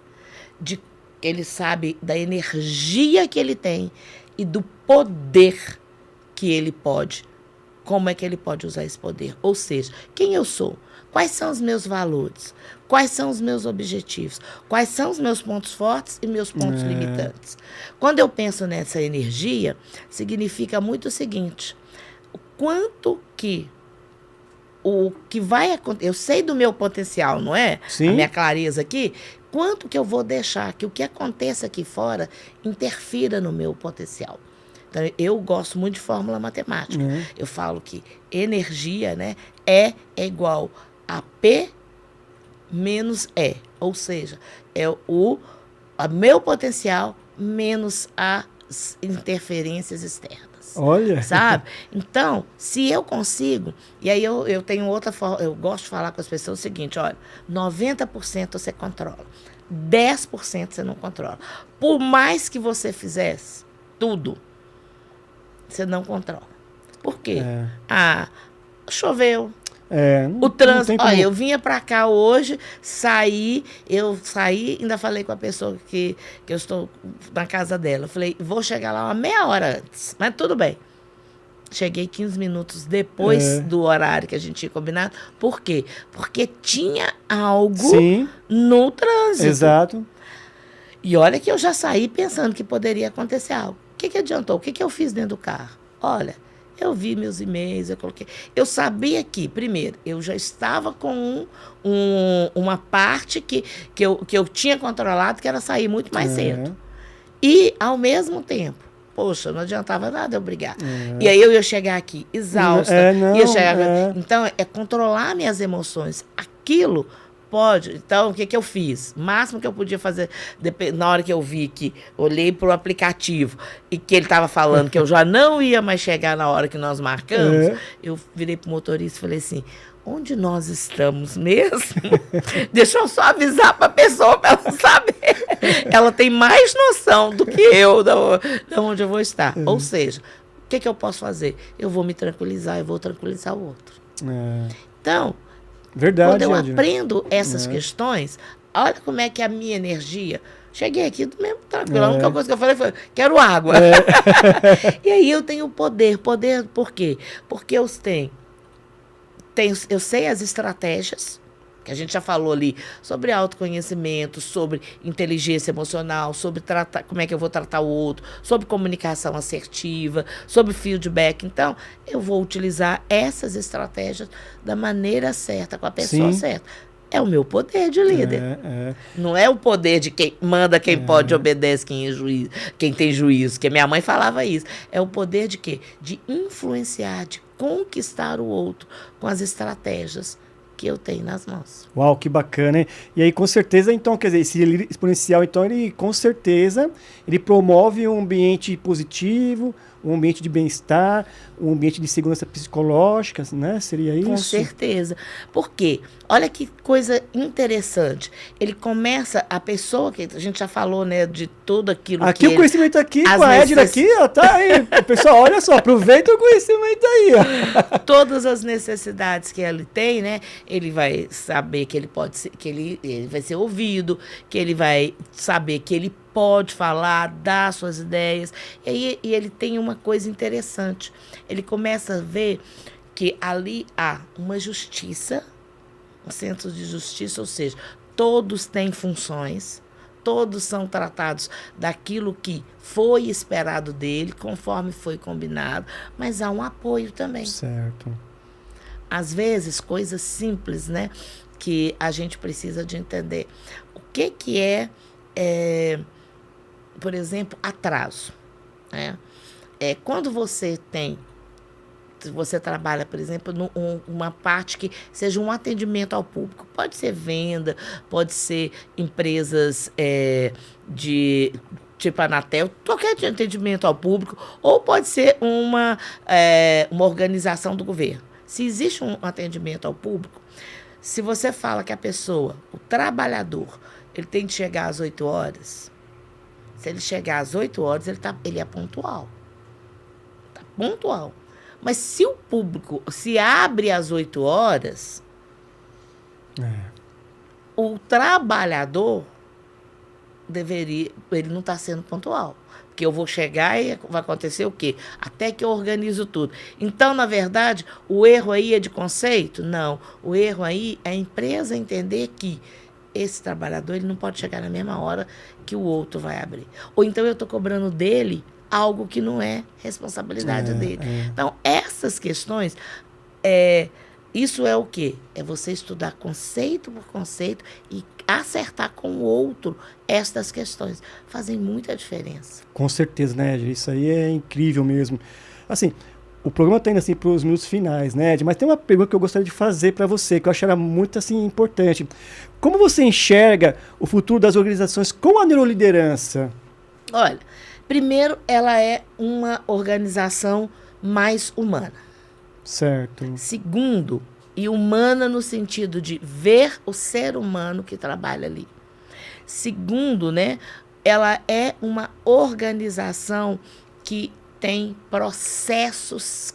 ele sabe da energia que ele tem e do poder que ele pode. Como é que ele pode usar esse poder? Ou seja, quem eu sou? Quais são os meus valores? Quais são os meus objetivos? Quais são os meus pontos fortes e meus pontos limitantes? Quando eu penso nessa energia, significa muito o seguinte: o quanto que o que vai acontecer, eu sei do meu potencial, não é? Sim. A minha clareza aqui, quanto que eu vou deixar que o que aconteça aqui fora interfira no meu potencial? Então, eu gosto muito de fórmula matemática. Eu falo que energia, né, é igual a P menos E. Ou seja, é o meu potencial menos as interferências externas. Olha! Sabe? Então, se eu consigo... E aí eu tenho outra forma... Eu gosto de falar com as pessoas o seguinte, olha, 90% você controla. 10% você não controla. Por mais que você fizesse tudo, você não controla. Por quê? Choveu. O trânsito. Olha, eu vinha para cá hoje, eu saí, ainda falei com a pessoa que eu estou na casa dela. Eu falei, vou chegar lá uma meia hora antes, mas tudo bem. Cheguei 15 minutos depois do horário que a gente tinha combinado. Por quê? Porque tinha algo no trânsito. Exato. E olha que eu já saí pensando que poderia acontecer algo. O que adiantou? O que eu fiz dentro do carro? Olha, eu vi meus e-mails, eu coloquei. Eu sabia que, primeiro, eu já estava com uma parte que eu tinha controlado, que era sair muito mais cedo. E, ao mesmo tempo, poxa, não adiantava nada eu brigar. E aí eu ia chegar aqui exausta. Então, é controlar minhas emoções. Aquilo pode. Então, o que eu fiz? O máximo que eu podia fazer, na hora que eu vi que olhei para o aplicativo e que ele estava falando que eu já não ia mais chegar na hora que nós marcamos, eu virei para o motorista e falei assim: onde nós estamos mesmo? Deixa eu só avisar para a pessoa, para ela saber. Ela tem mais noção do que eu de onde eu vou estar. Ou seja, o que eu posso fazer? Eu vou me tranquilizar, eu vou tranquilizar o outro. Então, quando eu aprendo essas questões, olha como é que a minha energia... Cheguei aqui do mesmo tranquilo. A única coisa que eu falei foi: quero água. E aí eu tenho poder. Poder por quê? Porque eu sei as estratégias, que a gente já falou ali, sobre autoconhecimento, sobre inteligência emocional, sobre como é que eu vou tratar o outro, sobre comunicação assertiva, sobre feedback. Então, eu vou utilizar essas estratégias da maneira certa, com a pessoa certa. É o meu poder de líder. Não é o poder de quem manda, quem pode, obedece, quem tem juízo. Que minha mãe falava isso. É o poder de quê? De influenciar, de conquistar o outro com as estratégias que eu tenho nas mãos. Uau, que bacana, hein? E aí, com certeza, então, quer dizer, esse líder exponencial, então, ele, com certeza, ele promove um ambiente positivo, um ambiente de bem-estar, um ambiente de segurança psicológica, né? Seria isso? Com certeza. Por quê? Olha que coisa interessante. Ele começa, a pessoa que a gente já falou, né, de tudo aquilo aqui que o conhecimento aqui, com a Edna aqui, ó, tá aí. Pessoal, olha só, aproveita o conhecimento aí, ó. Todas as necessidades que ele tem, né? Ele vai saber que ele pode ser, que ele vai ser ouvido, que ele vai saber que ele pode falar, dar suas ideias. E ele tem uma coisa interessante. Ele começa a ver que ali há uma justiça, um centro de justiça, ou seja, todos têm funções, todos são tratados daquilo que foi esperado dele, conforme foi combinado, mas há um apoio também. Certo. Às vezes, coisas simples, né, que a gente precisa de entender. O que é por exemplo, atraso, né? Quando você trabalha, por exemplo, numa parte que seja um atendimento ao público, pode ser venda, pode ser empresas de tipo Anatel, qualquer atendimento ao público, ou pode ser uma organização do governo. Se existe um atendimento ao público, se você fala que a pessoa, o trabalhador, ele tem que chegar às 8 horas, se ele chegar às 8 horas, ele é pontual. Está pontual. Mas se o público se abre às 8 horas, o trabalhador ele não está sendo pontual. Porque eu vou chegar e vai acontecer o quê? Até que eu organizo tudo. Então, na verdade, o erro aí é de conceito? Não. O erro aí é a empresa entender que esse trabalhador ele não pode chegar na mesma hora que o outro vai abrir. Ou então eu estou cobrando dele algo que não é responsabilidade dele. Então, essas questões, isso é o quê? É você estudar conceito por conceito e acertar com o outro estas questões. Fazem muita diferença. Com certeza, né, Ed? Isso aí é incrível mesmo. Assim, o programa está indo assim, para os minutos finais, né, Ed? Mas tem uma pergunta que eu gostaria de fazer para você, que eu acho ela muito assim, importante. Como você enxerga o futuro das organizações com a neuroliderança? Olha, primeiro, ela é uma organização mais humana. Certo. Segundo, e humana no sentido de ver o ser humano que trabalha ali. Segundo, né, ela é uma organização que tem processos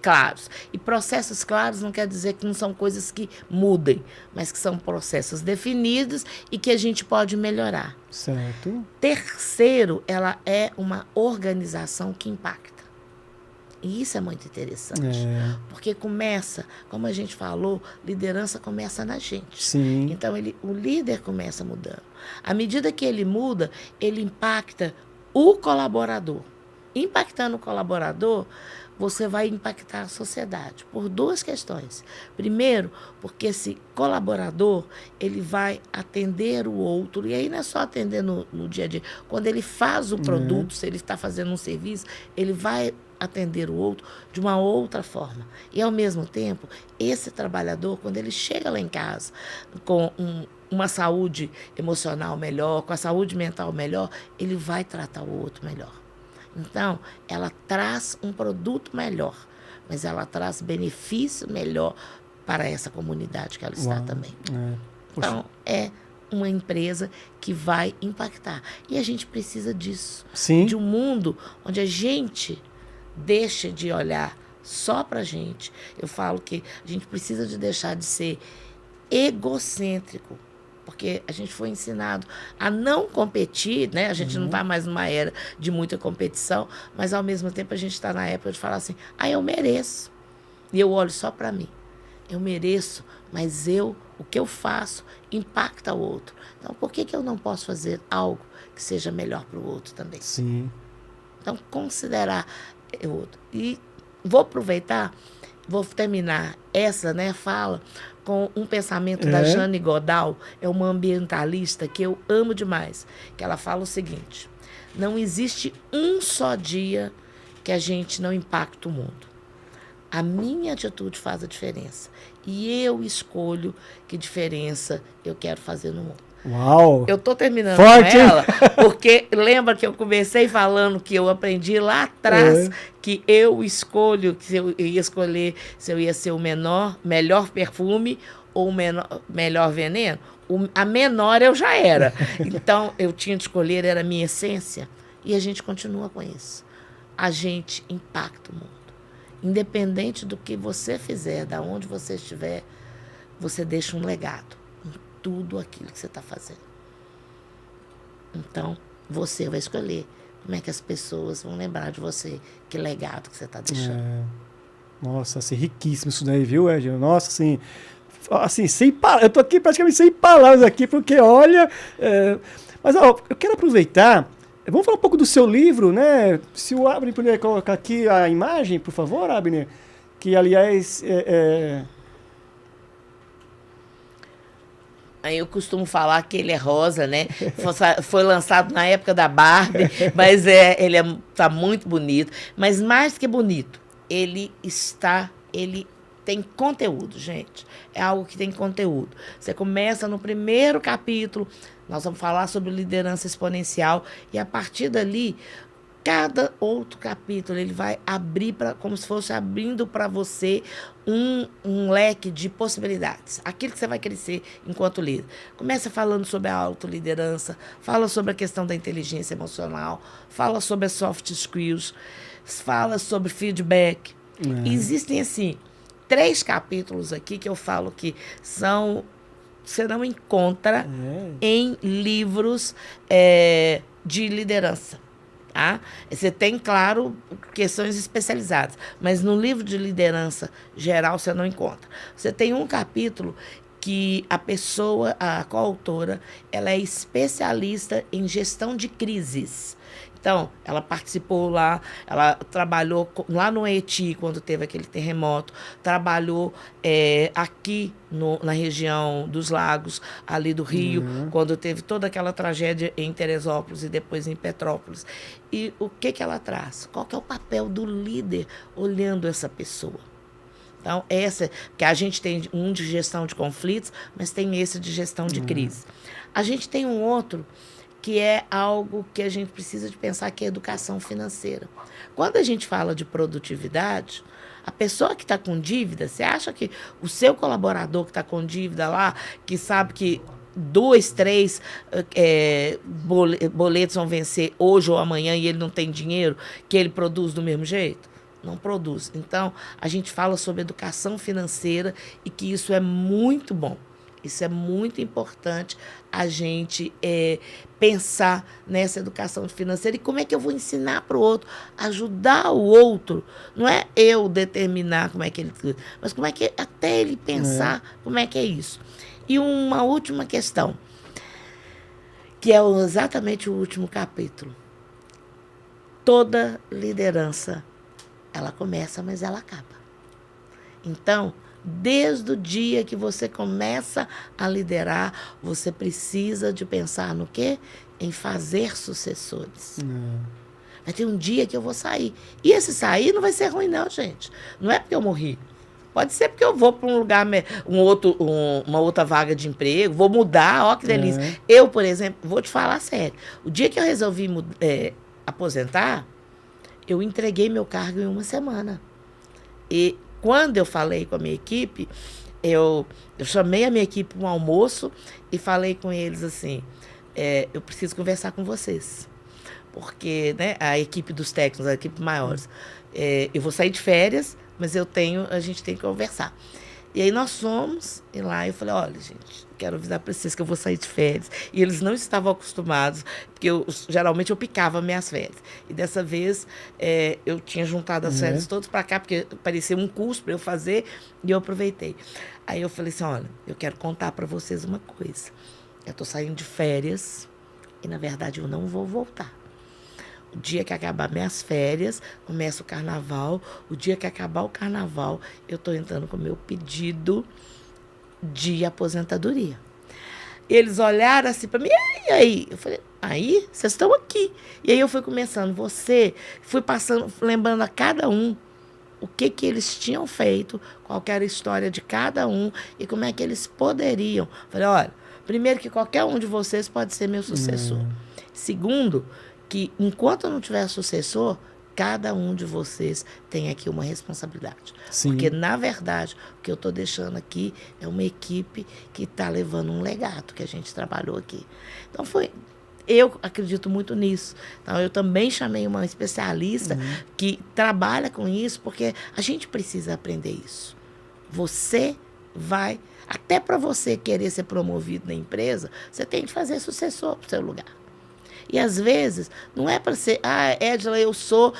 claros. E processos claros não quer dizer que não são coisas que mudem, mas que são processos definidos e que a gente pode melhorar. Certo. Terceiro, ela é uma organização que impacta. E isso é muito interessante. Porque começa, como a gente falou, liderança começa na gente. Sim. Então, o líder começa mudando. À medida que ele muda, ele impacta o colaborador. Impactando o colaborador, você vai impactar a sociedade por duas questões. Primeiro, porque esse colaborador, ele vai atender o outro, e aí não é só atender no dia a dia. Quando ele faz o produto, se ele está fazendo um serviço, ele vai atender o outro de uma outra forma. E, ao mesmo tempo, esse trabalhador, quando ele chega lá em casa com uma saúde emocional melhor, com a saúde mental melhor, ele vai tratar o outro melhor. Então, ela traz um produto melhor, mas ela traz benefício melhor para essa comunidade que ela está também. Então, é uma empresa que vai impactar. E a gente precisa disso. Sim. De um mundo onde a gente deixe de olhar só para a gente. Eu falo que a gente precisa de deixar de ser egocêntrico, porque a gente foi ensinado a não competir, né? A gente não está mais numa era de muita competição, mas, ao mesmo tempo, a gente está na época de falar assim, eu mereço. E eu olho só para mim. Eu mereço, mas o que eu faço impacta o outro. Então, por que eu não posso fazer algo que seja melhor para o outro também? Sim. Então, considerar o outro. E vou aproveitar, vou terminar essa, fala com um pensamento da Jane Goodall, é uma ambientalista que eu amo demais, que ela fala o seguinte: não existe um só dia que a gente não impacta o mundo. A minha atitude faz a diferença. E eu escolho que diferença eu quero fazer no mundo. Uau! Eu estou terminando Forte, com ela, porque lembra que eu comecei falando que eu aprendi lá atrás que eu escolho, que eu ia escolher se eu ia ser o melhor perfume ou o melhor veneno. A menor eu já era. Então, eu tinha de escolher, era a minha essência. E a gente continua com isso. A gente impacta o mundo. Independente do que você fizer, de onde você estiver, você deixa um legado em tudo aquilo que você está fazendo. Então, você vai escolher como é que as pessoas vão lembrar de você, que legado que você está deixando. Nossa, assim, riquíssimo isso daí, viu, Edna? Nossa, assim, eu tô aqui praticamente sem palavras aqui, porque, olha... Mas, eu quero aproveitar... Vamos falar um pouco do seu livro, né? Se o Abner puder colocar aqui a imagem, por favor, Abner. Que, aliás, Aí eu costumo falar que ele é rosa, né? Foi lançado na época da Barbie, mas ele tá muito bonito. Mas mais que bonito, ele tem conteúdo, gente. É algo que tem conteúdo. Você começa no primeiro capítulo, nós vamos falar sobre liderança exponencial, e a partir dali, cada outro capítulo, ele vai abrir, como se fosse abrindo para você um leque de possibilidades. Aquilo que você vai crescer enquanto líder. Começa falando sobre a autoliderança, fala sobre a questão da inteligência emocional, fala sobre as soft skills, fala sobre feedback. Existem, assim, 3 capítulos aqui que eu falo que você não encontra em livros de liderança. Tá? Você tem, claro, questões especializadas, mas no livro de liderança geral você não encontra. Você tem um capítulo que a coautora, ela é especialista em gestão de crises. Então, ela participou lá, ela trabalhou lá no Haiti, quando teve aquele terremoto, trabalhou aqui na região dos Lagos, ali do Rio, quando teve toda aquela tragédia em Teresópolis e depois em Petrópolis. E o que ela traz? Qual que é o papel do líder olhando essa pessoa? Então, que a gente tem um de gestão de conflitos, mas tem esse de gestão de crise. A gente tem um outro que é algo que a gente precisa de pensar, que é educação financeira. Quando a gente fala de produtividade, a pessoa que está com dívida, você acha que o seu colaborador que está com dívida lá, que sabe que 2, 3 boletos vão vencer hoje ou amanhã e ele não tem dinheiro, que ele produz do mesmo jeito? Não produz. Então, a gente fala sobre educação financeira e que isso é muito bom. Isso é muito importante, a gente pensar nessa educação financeira. E como é que eu vou ensinar para o outro, ajudar o outro? Não é eu determinar como é que ele... Mas como é que até ele pensar como é que é isso. E uma última questão, que é exatamente o último capítulo. Toda liderança ela começa, mas ela acaba. Então, desde o dia que você começa a liderar, você precisa de pensar no quê? Em fazer sucessores. Vai ter um dia que eu vou sair. E esse sair não vai ser ruim, não, gente. Não é porque eu morri. Pode ser porque eu vou para um lugar, uma outra vaga de emprego, vou mudar, ó que delícia. Eu, por exemplo, vou te falar sério. O dia que eu resolvi aposentar, eu entreguei meu cargo em uma semana. E quando eu falei com a minha equipe, eu chamei a minha equipe para um almoço e falei com eles assim, eu preciso conversar com vocês. Porque, né, a equipe dos técnicos, a equipe maiores, eu vou sair de férias, mas a gente tem que conversar. E aí nós fomos, e lá eu falei, olha, gente, quero avisar para vocês que eu vou sair de férias. E eles não estavam acostumados, porque geralmente eu picava minhas férias. E dessa vez eu tinha juntado as férias todas para cá, porque parecia um curso para eu fazer, e eu aproveitei. Aí eu falei assim, olha, eu quero contar para vocês uma coisa. Eu estou saindo de férias e, na verdade, eu não vou voltar. O dia que acabar minhas férias, começa o carnaval. O dia que acabar o carnaval, eu estou entrando com o meu pedido de aposentadoria. Eles olharam assim para mim, e aí? Eu falei, aí? Vocês estão aqui. E aí eu fui começando, fui passando, lembrando a cada um o que eles tinham feito, qual era a história de cada um e como é que eles poderiam. Falei, olha, primeiro que qualquer um de vocês pode ser meu sucessor. Segundo, que enquanto eu não tiver sucessor, cada um de vocês tem aqui uma responsabilidade. Sim. Porque, na verdade, o que eu estou deixando aqui é uma equipe que está levando um legado que a gente trabalhou aqui. Então, eu acredito muito nisso. Então, eu também chamei uma especialista que trabalha com isso, porque a gente precisa aprender isso. Você vai, até para você querer ser promovido na empresa, você tem que fazer sucessor para o seu lugar. E, às vezes, não é para ser, Edila, eu sou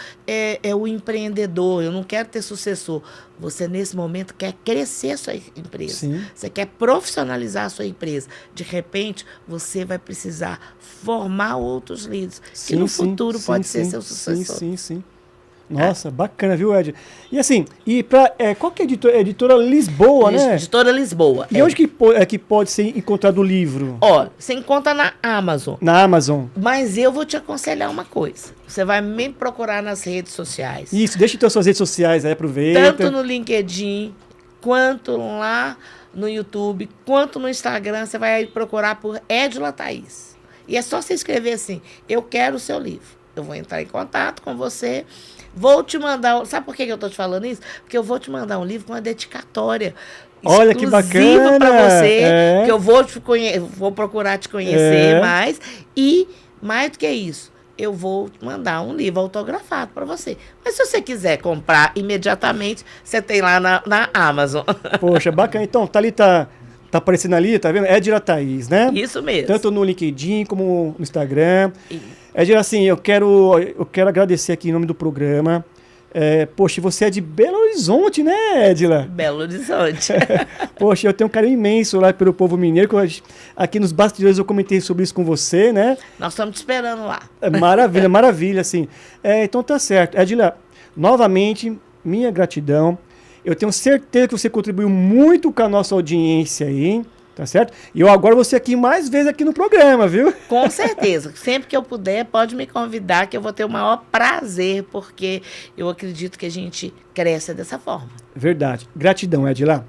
o empreendedor, eu não quero ter sucessor. Você, nesse momento, quer crescer a sua empresa. Sim. Você quer profissionalizar a sua empresa. De repente, você vai precisar formar outros líderes, que no futuro pode ser seu sucessor. Sim. Nossa, bacana, viu, Ed? E assim, qual que é a editora? Editora Lisboa, né? Editora Lisboa. E onde que pode ser encontrado o livro? Olha, você encontra na Amazon. Na Amazon. Mas eu vou te aconselhar uma coisa. Você vai me procurar nas redes sociais. Isso, deixa então suas redes sociais aí, aproveita. Tanto no LinkedIn, quanto lá no YouTube, quanto no Instagram, você vai procurar por Edila Thaís. E é só você escrever assim, eu quero o seu livro. Eu vou entrar em contato com você. Vou te mandar... Sabe por que eu estou te falando isso? Porque eu vou te mandar um livro com uma dedicatória. Olha que bacana! Para você, que eu vou procurar te conhecer mais. E, mais do que isso, eu vou mandar um livro autografado para você. Mas se você quiser comprar imediatamente, você tem lá na Amazon. Poxa, bacana. Então, tá aparecendo ali, tá vendo? Edila Thaís, né? Isso mesmo. Tanto no LinkedIn como no Instagram. Edila, assim, eu quero agradecer aqui em nome do programa. Poxa, você é de Belo Horizonte, né, Edila? Belo Horizonte. Poxa, eu tenho um carinho imenso lá pelo povo mineiro. Aqui nos bastidores eu comentei sobre isso com você, né? Nós estamos te esperando lá. Maravilha, maravilha, assim. Então tá certo. Edila, novamente, minha gratidão. Eu tenho certeza que você contribuiu muito com a nossa audiência aí, tá certo? E eu aguardo você aqui mais vezes aqui no programa, viu? Com certeza. Sempre que eu puder, pode me convidar, que eu vou ter o maior prazer, porque eu acredito que a gente cresce dessa forma. Verdade. Gratidão, Edila.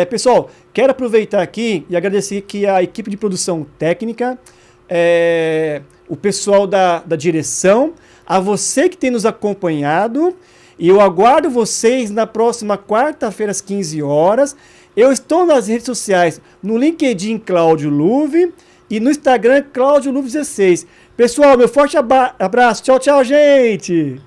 Pessoal, quero aproveitar aqui e agradecer aqui a equipe de produção técnica, o pessoal da direção, a você que tem nos acompanhado. E eu aguardo vocês na próxima quarta-feira, às 15 horas. Eu estou nas redes sociais, no LinkedIn Cláudio Luve e no Instagram Cláudio Luve 16. Pessoal, meu forte abraço. Tchau, tchau, gente!